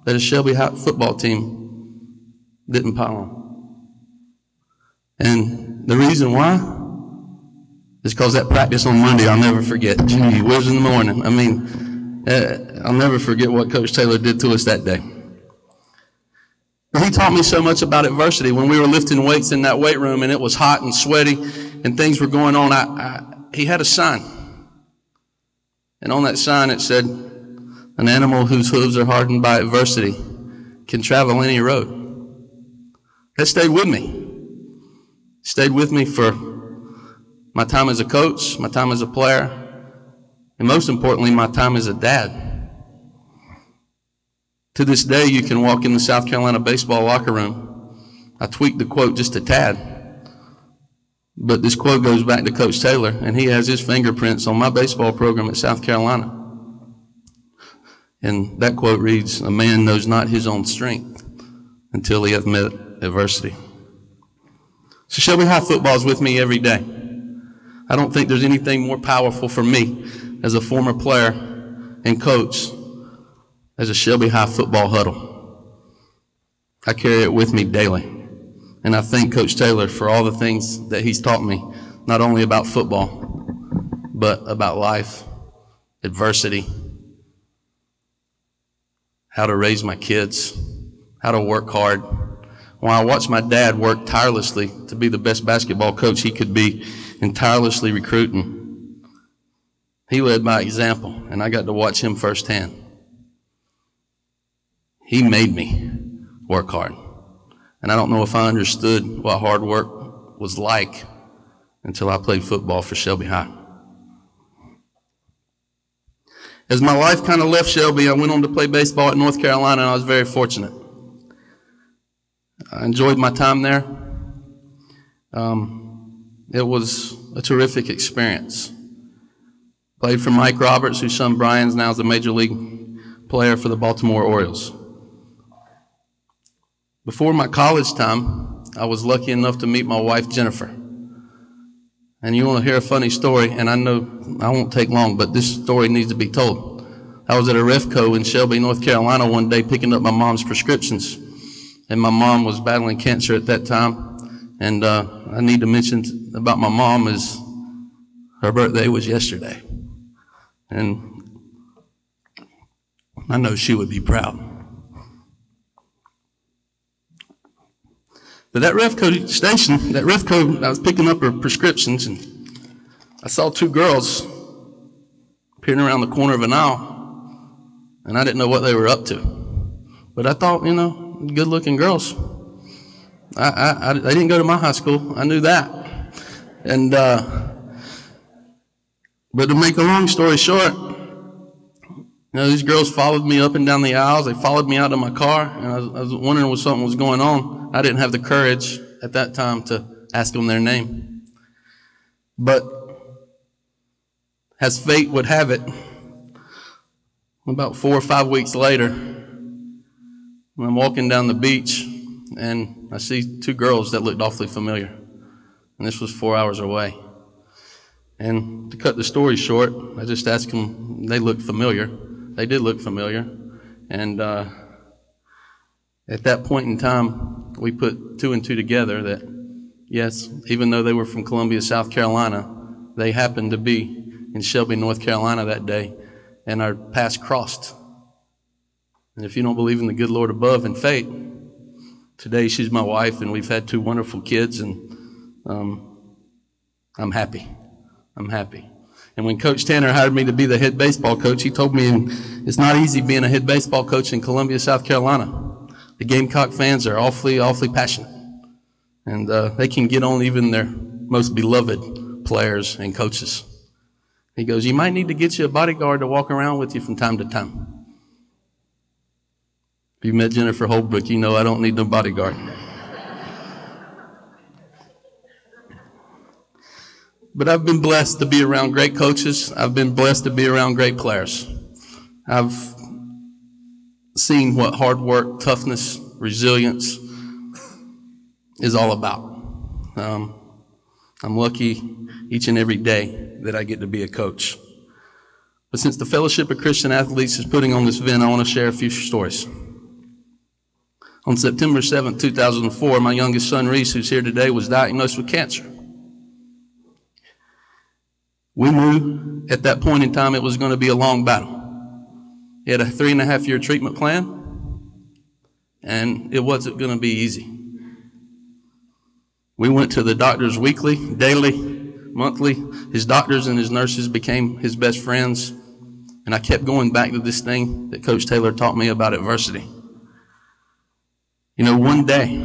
Speaker 11: that a Shelby High football team didn't pile on. And the reason why is because that practice on Monday, I'll never forget. Gee whiz in the morning. I mean, I'll never forget what Coach Taylor did to us that day. But he taught me so much about adversity. When we were lifting weights in that weight room and it was hot and sweaty and things were going on, he had a sign. And on that sign it said, an animal whose hooves are hardened by adversity can travel any road. That stayed with me. Stayed with me for my time as a coach, my time as a player, and most importantly, my time as a dad. To this day, you can walk in the South Carolina baseball locker room. I tweaked the quote just a tad, but this quote goes back to Coach Taylor, and he has his fingerprints on my baseball program at South Carolina. And that quote reads, a man knows not his own strength until he hath met adversity. So Shelby High football is with me every day. I don't think there's anything more powerful for me as a former player and coach as a Shelby High football huddle. I carry it with me daily. And I thank Coach Taylor for all the things that he's taught me, not only about football, but about life, adversity, how to raise my kids, how to work hard. When I watched my dad work tirelessly to be the best basketball coach he could be and tirelessly recruiting, he led by example, and I got to watch him firsthand. He made me work hard. And I don't know if I understood what hard work was like until I played football for Shelby High. As my life kind of left Shelby, I went on to play baseball at North Carolina, and I was very fortunate. I enjoyed my time there. It was a terrific experience. Played for Mike Roberts, whose son Brian's now is a major league player for the Baltimore Orioles. Before my college time, I was lucky enough to meet my wife, Jennifer. And you want to hear a funny story, and I know I won't take long, but this story needs to be told. I was at a Refco in Shelby, North Carolina one day picking up my mom's prescriptions. And my mom was battling cancer at that time. And I need to mention about my mom is her birthday was yesterday. And I know she would be proud. But that Refco station, I was picking up her prescriptions, and I saw two girls peering around the corner of an aisle, and I didn't know what they were up to. But I thought, good-looking girls. They didn't go to my high school. I knew that. And but to make a long story short, these girls followed me up and down the aisles. They followed me out of my car, and I was wondering what something was going on. I didn't have the courage at that time to ask them their name. But as fate would have it, about 4 or 5 weeks later, when I'm walking down the beach, and I see two girls that looked awfully familiar. And this was 4 hours away. And to cut the story short, I just asked them, they looked familiar. They did look familiar. And at that point in time, we put 2 and 2 together that, yes, even though they were from Columbia, South Carolina, they happened to be in Shelby, North Carolina that day, and our paths crossed. And if you don't believe in the good Lord above and fate, today she's my wife, and we've had 2 wonderful kids, and I'm happy. I'm happy. And when Coach Tanner hired me to be the head baseball coach, he told me it's not easy being a head baseball coach in Columbia, South Carolina. The Gamecock fans are awfully passionate. And they can get on even their most beloved players and coaches. He goes, you might need to get you a bodyguard to walk around with you from time to time. If you met Jennifer Holbrook, you know I don't need no bodyguard. But I've been blessed to be around great coaches. I've been blessed to be around great players. I've seen what hard work, toughness, resilience is all about. I'm lucky each and every day that I get to be a coach. But since the Fellowship of Christian Athletes is putting on this event, I want to share a few stories. On September 7th, 2004, my youngest son, Reese, who's here today, was diagnosed with cancer. We knew at that point in time it was going to be a long battle. He had a 3.5-year treatment plan, and it wasn't going to be easy. We went to the doctors weekly, daily, monthly. His doctors and his nurses became his best friends, and I kept going back to this thing that Coach Taylor taught me about adversity. One day,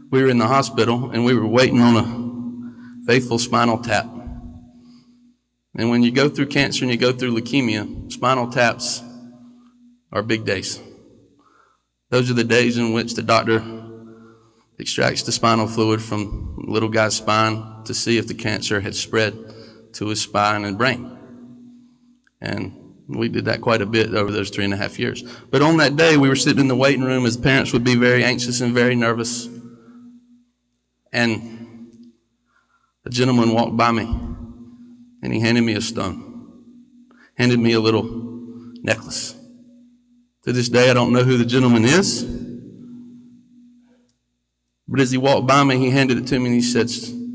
Speaker 11: we were in the hospital, and we were waiting on a faithful spinal tap. And when you go through cancer and you go through leukemia, spinal taps are big days. Those are the days in which the doctor extracts the spinal fluid from the little guy's spine to see if the cancer had spread to his spine and brain. And we did that quite a bit over those 3.5 years. But on that day, we were sitting in the waiting room as parents would be very anxious and very nervous. And a gentleman walked by me, and he handed me a stone, handed me a little necklace. To this day, I don't know who the gentleman is. But as he walked by me, he handed it to me, and he said,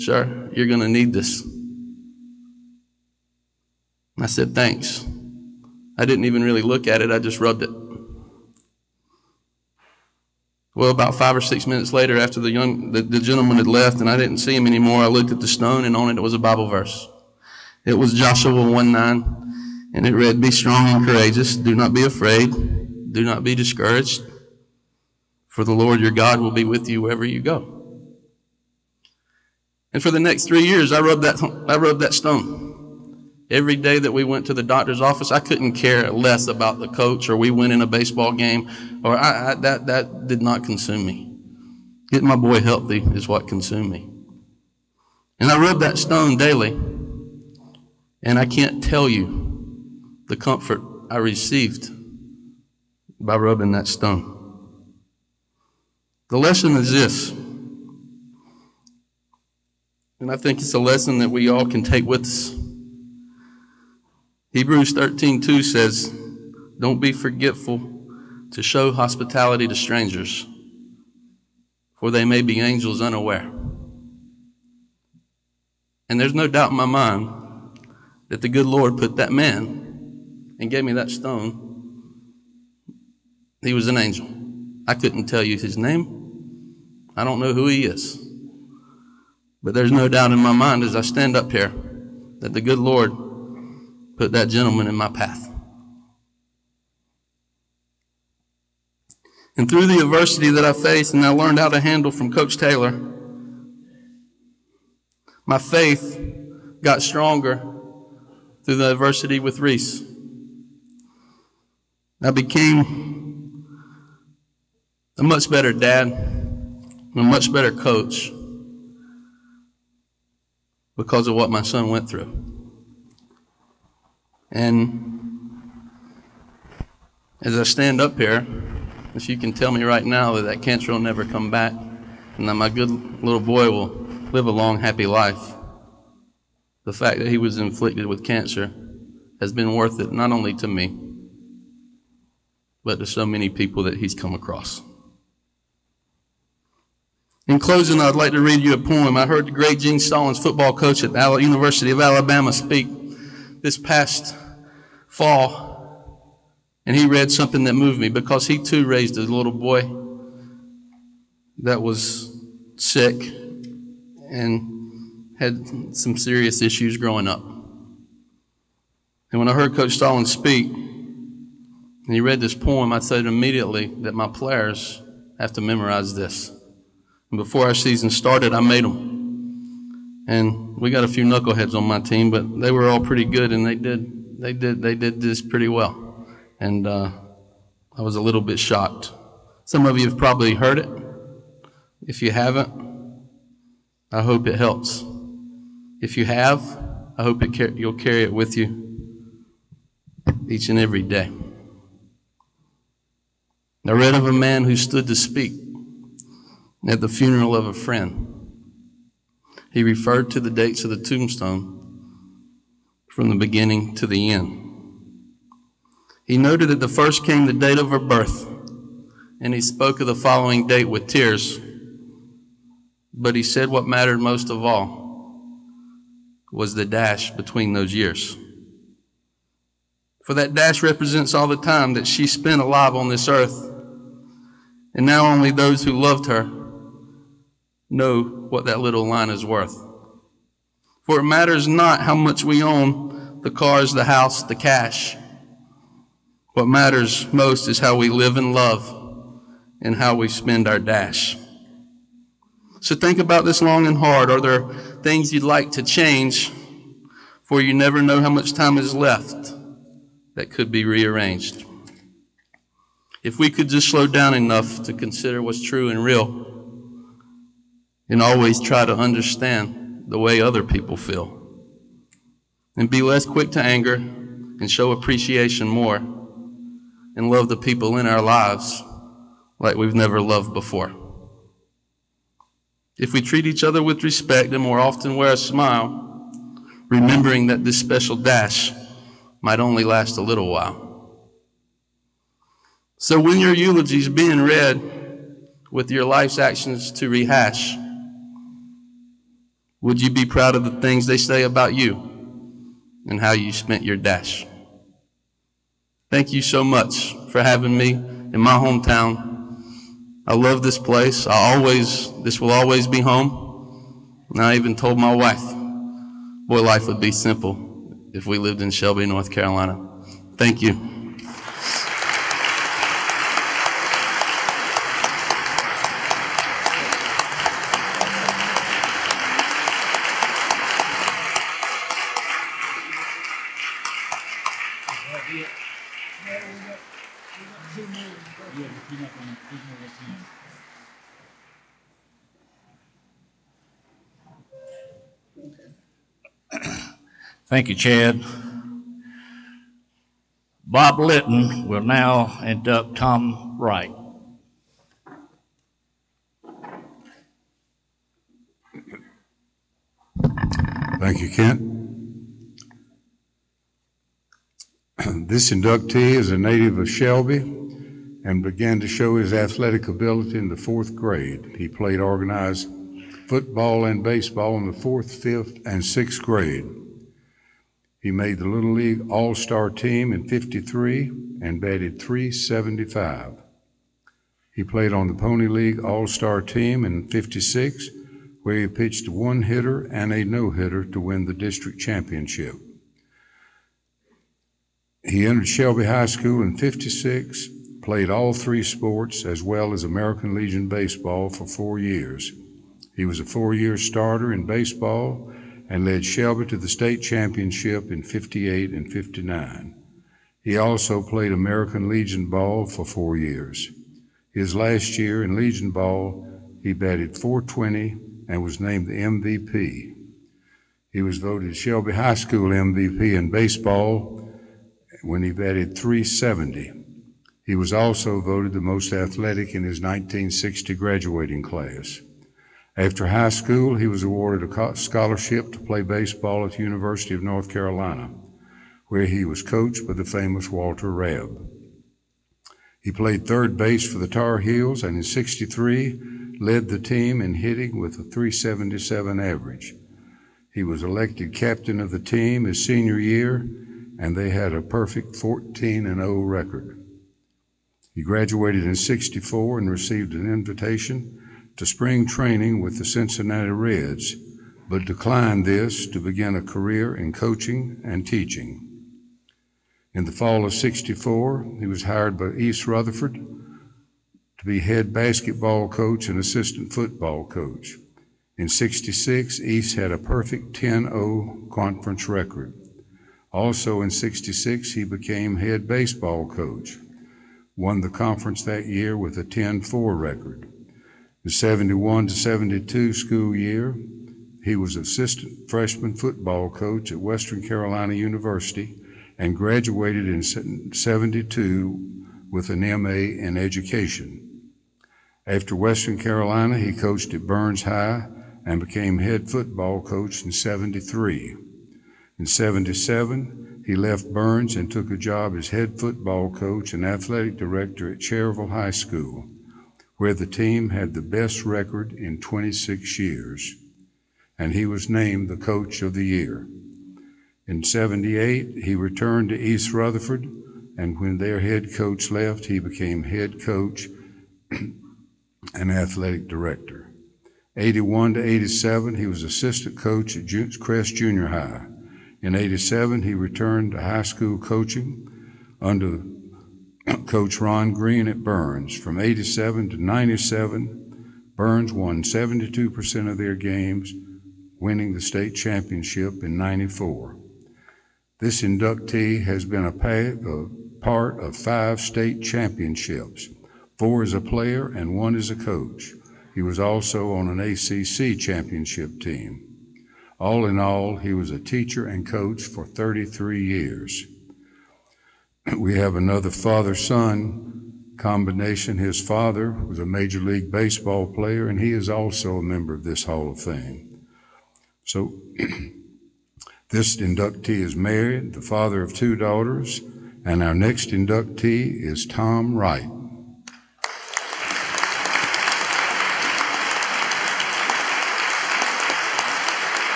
Speaker 11: "Sir, you're going to need this." And I said, "Thanks." I didn't even really look at it. I just rubbed it. Well, about 5 or 6 minutes later, after the gentleman had left and I didn't see him anymore, I looked at the stone, and on it was a Bible verse. It was Joshua 1:9, and it read, "Be strong and courageous. Do not be afraid. Do not be discouraged. For the Lord your God will be with you wherever you go." And for the next 3 years, I rubbed that stone. Every day that we went to the doctor's office, I couldn't care less about the coach or we winning a baseball game, or that did not consume me. Getting my boy healthy is what consumed me. And I rubbed that stone daily. And I can't tell you the comfort I received by rubbing that stone. The lesson is this, and I think it's a lesson that we all can take with us. Hebrews 13:2 says, "Don't be forgetful to show hospitality to strangers, for they may be angels unaware." And there's no doubt in my mind that the good Lord put that man and gave me that stone. He was an angel. I couldn't tell you his name. I don't know who he is. But there's no doubt in my mind as I stand up here that the good Lord put that gentleman in my path. And through the adversity that I faced and I learned how to handle from Coach Taylor, my faith got stronger through the adversity with Reese. I became a much better dad, and a much better coach because of what my son went through. And as I stand up here, if you can tell me right now that that cancer will never come back and that my good little boy will live a long, happy life, the fact that he was inflicted with cancer has been worth it not only to me, but to so many people that he's come across. In closing, I'd like to read you a poem. I heard the great Gene Stallings, football coach at the University of Alabama, speak this past fall, and he read something that moved me because he too raised a little boy that was sick and had some serious issues growing up. And when I heard Coach Stallings speak, and he read this poem, I said immediately that my players have to memorize this. And before our season started, I made them. And we got a few knuckleheads on my team, but they were all pretty good, and they did this pretty well. And I was a little bit shocked. Some of you have probably heard it. If you haven't, I hope it helps. If you have, I hope you'll carry it with you each and every day. I read of a man who stood to speak at the funeral of a friend. He referred to the dates of the tombstone from the beginning to the end. He noted that the first came the date of her birth, and he spoke of the following date with tears. But he said what mattered most of all was the dash between those years. For that dash represents all the time that she spent alive on this earth. And now only those who loved her know what that little line is worth. For it matters not how much we own, the cars, the house, the cash. What matters most is how we live and love and how we spend our dash. So think about this long and hard. Are there things you'd like to change? For you never know how much time is left that could be rearranged. If we could just slow down enough to consider what's true and real and always try to understand the way other people feel and be less quick to anger and show appreciation more and love the people in our lives like we've never loved before. If we treat each other with respect and more often wear a smile, remembering that this special dash might only last a little while. So when your eulogy's being read with your life's actions to rehash, would you be proud of the things they say about you and how you spent your dash? Thank you so much for having me in my hometown. I love this place. This will always be home. And I even told my wife, boy, life would be simple if we lived in Shelby, North Carolina. Thank you.
Speaker 1: Thank you, Chad. Bob Litton will now induct Tom Wright.
Speaker 12: Thank you, Kent. This inductee is a native of Shelby and began to show his athletic ability in the 4th grade. He played organized football and baseball in the 4th, 5th, and 6th grade. He made the Little League All-Star team in '53 and batted .375. He played on the Pony League All-Star team in '56, where he pitched a one-hitter and a no-hitter to win the district championship. He entered Shelby High School in '56, played all 3 sports as well as American Legion baseball for 4 years. He was a 4-year starter in baseball and led Shelby to the state championship in '58 and '59. He also played American Legion ball for 4 years. His last year in Legion ball, he batted .420 and was named the MVP. He was voted Shelby High School MVP in baseball when he batted .370. He was also voted the most athletic in his 1960 graduating class. After high school, he was awarded a scholarship to play baseball at the University of North Carolina, where he was coached by the famous Walter Rabb. He played third base for the Tar Heels and in '63 led the team in hitting with a .377 average. He was elected captain of the team his senior year, and they had a perfect 14-0 record. He graduated in '64 and received an invitation to spring training with the Cincinnati Reds, but declined this to begin a career in coaching and teaching. In the fall of '64, he was hired by East Rutherford to be head basketball coach and assistant football coach. In '66, East had a perfect 10-0 conference record. Also in '66, he became head baseball coach, won the conference that year with a 10-4 record. The '71 to '72 school year, he was assistant freshman football coach at Western Carolina University and graduated in '72 with an MA in education. After Western Carolina, he coached at Burns High and became head football coach in '73. In '77, he left Burns and took a job as head football coach and athletic director at Cherryville High School, where the team had the best record in 26 years, and he was named the Coach of the Year. In '78, he returned to East Rutherford, and when their head coach left, he became head coach and athletic director. '81 to '87, he was assistant coach at Crest Junior High. In '87, he returned to high school coaching under Coach Ron Green at Burns. From '87 to '97, Burns won 72% of their games, winning the state championship in '94. This inductee has been a part of 5 state championships, 4 as a player and 1 as a coach. He was also on an ACC championship team. All in all, he was a teacher and coach for 33 years. We have another father-son combination. His father was a Major League Baseball player, and he is also a member of this Hall of Fame. So this inductee is married, the father of 2 daughters, and our next inductee is Tom Wright.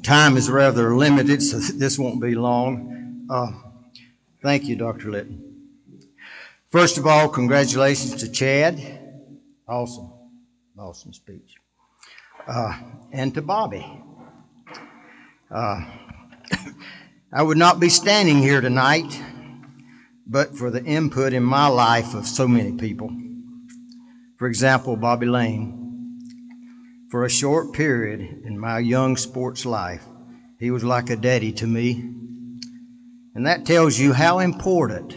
Speaker 13: Time is rather limited, so this won't be long. Thank you, Dr. Litton. First of all, congratulations to Chad. Awesome speech. And to Bobby. I would not be standing here tonight but for the input in my life of so many people. For example, Bobby Lane. For a short period in my young sports life, he was like a daddy to me. And that tells you how important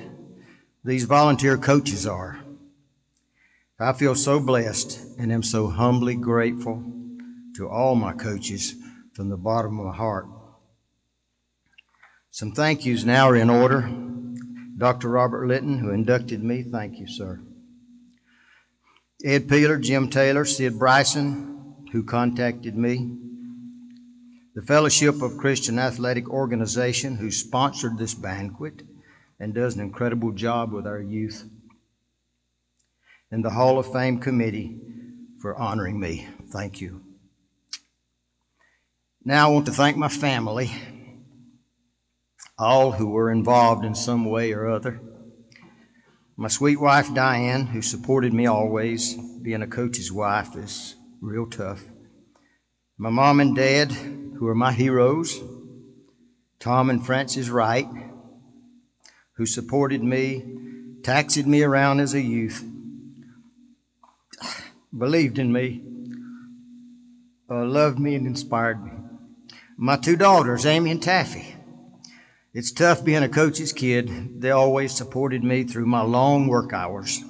Speaker 13: these volunteer coaches are. I feel so blessed and am so humbly grateful to all my coaches from the bottom of my heart. Some thank yous now are in order. Dr. Robert Litton, who inducted me, thank you, sir. Ed Peeler, Jim Taylor, Sid Bryson, who contacted me. The Fellowship of Christian Athletic Organization, who sponsored this banquet and does an incredible job with our youth. And the Hall of Fame Committee for honoring me. Thank you. Now I want to thank my family, all who were involved in some way or other. My sweet wife, Diane, who supported me always. Being a coach's wife is real tough. My mom and dad, who are my heroes. Tom and Frances Wright, who supported me, taxied me around as a youth, believed in me, loved me and inspired me. My two daughters, Amy and Taffy. It's tough being a coach's kid. They always supported me through my long work hours.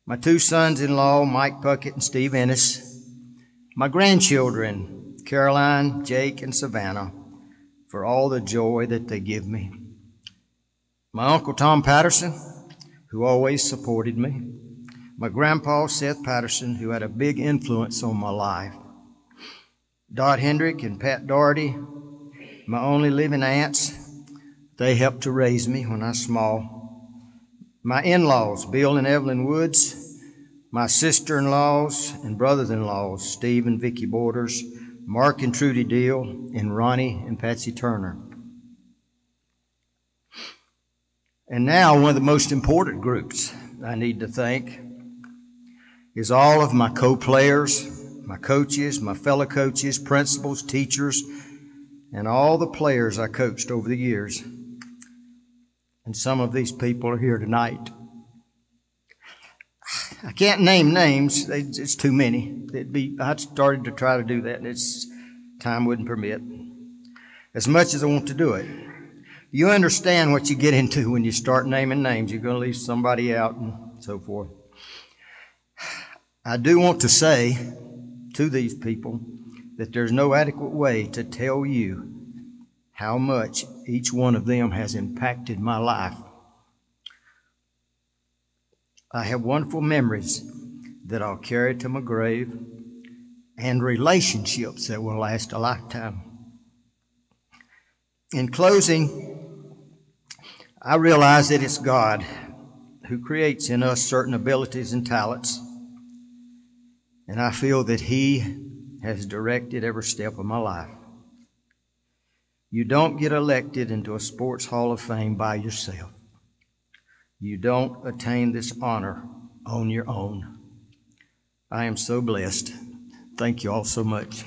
Speaker 13: My two sons-in-law, Mike Puckett and Steve Ennis. My grandchildren, Caroline, Jake, and Savannah, for all the joy that they give me. My Uncle Tom Patterson, who always supported me. My grandpa, Seth Patterson, who had a big influence on my life. Dot Hendrick and Pat Doherty, my only living aunts. They helped to raise me when I was small. My in-laws, Bill and Evelyn Woods. My sister-in-laws and brothers-in-laws, Steve and Vicki Borders, Mark and Trudy Deal, and Ronnie and Patsy Turner. And now one of the most important groups I need to thank is all of my co-players, my coaches, my fellow coaches, principals, teachers, and all the players I coached over the years. And some of these people are here tonight. I can't name names. It's too many. I started to try to do that, and time wouldn't permit. As much as I want to do it. You understand what you get into when you start naming names. You're going to leave somebody out and so forth. I do want to say to these people that there's no adequate way to tell you how much each one of them has impacted my life. I have wonderful memories that I'll carry to my grave and relationships that will last a lifetime. In closing, I realize that it's God who creates in us certain abilities and talents, and I feel that He has directed every step of my life. You don't get elected into a sports hall of fame by yourself. You don't attain this honor on your own. I am so blessed. Thank you all so much.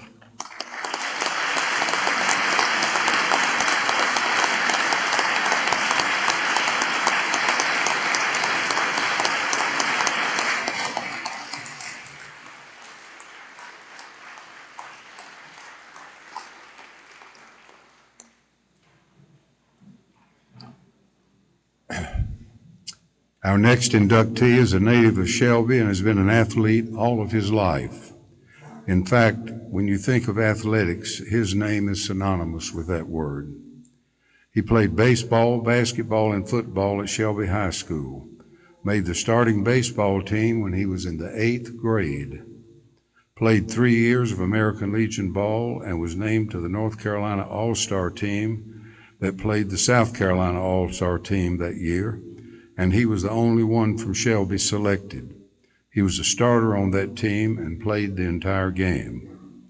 Speaker 12: Our next inductee is a native of Shelby and has been an athlete all of his life. In fact, when you think of athletics, his name is synonymous with that word. He played baseball, basketball, and football at Shelby High School, made the starting baseball team when he was in the 8th grade, played 3 years of American Legion ball, and was named to the North Carolina All-Star team that played the South Carolina All-Star team that year, and he was the only one from Shelby selected. He was a starter on that team and played the entire game.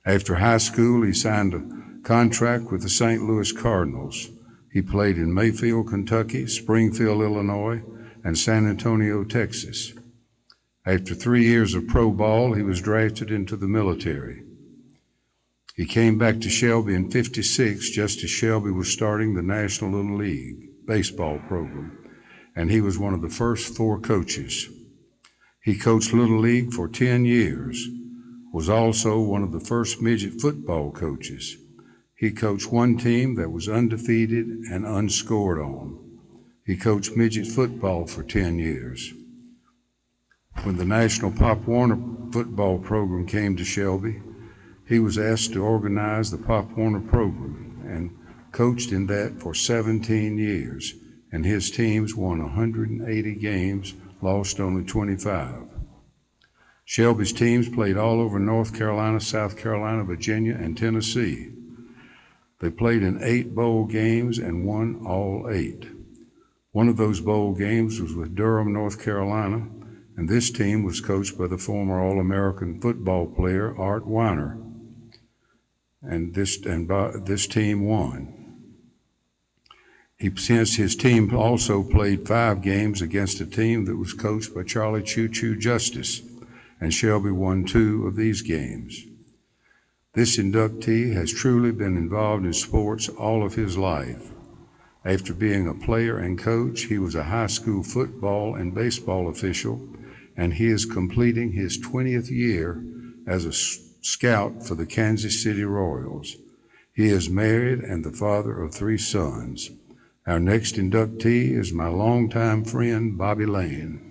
Speaker 12: After high school, he signed a contract with the St. Louis Cardinals. He played in Mayfield, Kentucky, Springfield, Illinois, and San Antonio, Texas. After 3 years of pro ball, he was drafted into the military. He came back to Shelby in '56, just as Shelby was starting the National Little League baseball program, and he was one of the first 4 coaches. He coached Little League for 10 years, was also one of the first midget football coaches. He coached one team that was undefeated and unscored on. He coached midget football for 10 years. When the National Pop Warner football program came to Shelby, he was asked to organize the Pop Warner program and coached in that for 17 years, and his teams won 180 games, lost only 25. Shelby's teams played all over North Carolina, South Carolina, Virginia, and Tennessee. They played in 8 bowl games and won all 8. One of those bowl games was with Durham, North Carolina, and this team was coached by the former All-American football player Art Weiner. And this team won. Since his team also played 5 games against a team that was coached by Charlie Choo Choo Justice, and Shelby won 2 of these games. This inductee has truly been involved in sports all of his life. After being a player and coach, he was a high school football and baseball official, and he is completing his 20th year as a scout for the Kansas City Royals. He is married and the father of 3 sons. Our next inductee is my longtime friend, Bobby Lane.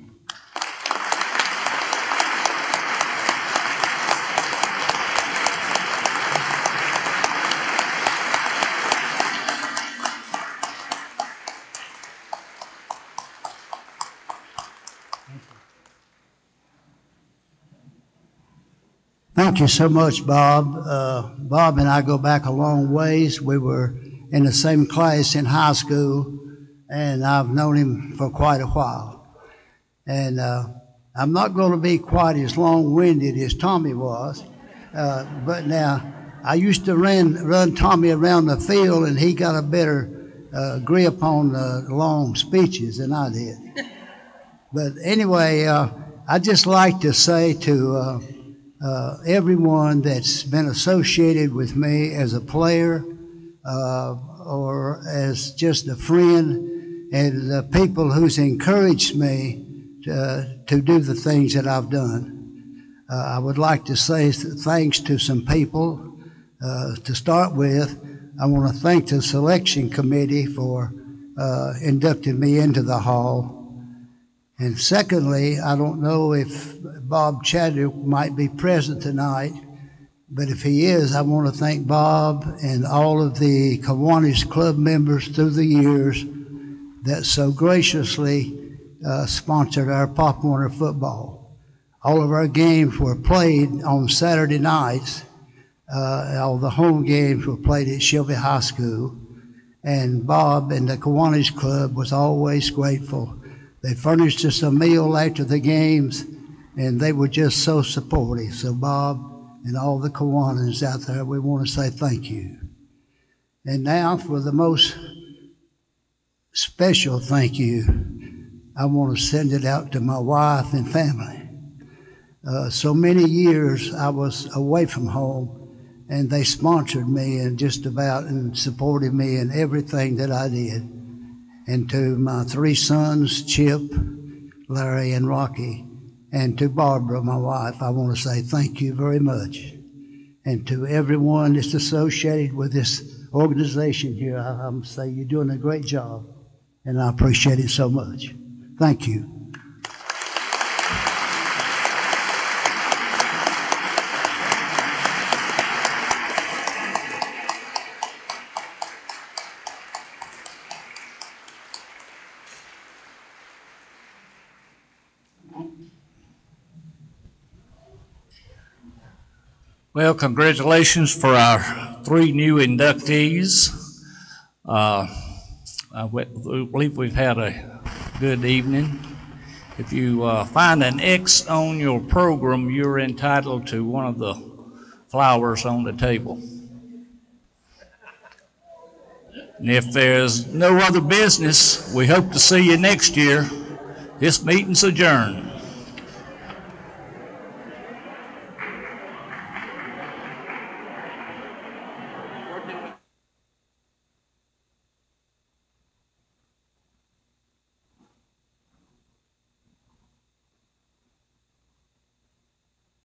Speaker 14: Thank you so much, Bob. Bob and I go back a long ways. We were in the same class in high school, and I've known him for quite a while. And I'm not going to be quite as long-winded as Tommy was, but now I used to run Tommy around the field, and he got a better grip on the long speeches than I did. But anyway, I'd just like to say to everyone that's been associated with me as a player or as just a friend, and the people who's encouraged me to do the things that I've done. I would like to say thanks to some people. To start with, I want to thank the selection committee for inducting me into the hall. And secondly, I don't know if Bob Chadwick might be present tonight, but if he is, I want to thank Bob and all of the Kiwanis Club members through the years that so graciously sponsored our Pop Warner football. All of our games were played on Saturday nights. All the home games were played at Shelby High School, and Bob and the Kiwanis Club was always grateful. They furnished us a meal after the games, and they were just so supportive. So Bob and all the Kiwanis out there, we want to say thank you. And now for the most special thank you, I want to send it out to my wife and family. So many years I was away from home, and they sponsored me and just about and supported me in everything that I did. And to my 3 sons, Chip, Larry, and Rocky, and to Barbara, my wife, I want to say thank you very much. And to everyone that's associated with this organization here, I'm saying you're doing a great job, and I appreciate it so much. Thank you.
Speaker 1: Well, congratulations for our 3 new inductees. I believe we've had a good evening. If you find an X on your program, you're entitled to one of the flowers on the table. And if there's no other business, we hope to see you next year. This meeting's adjourned.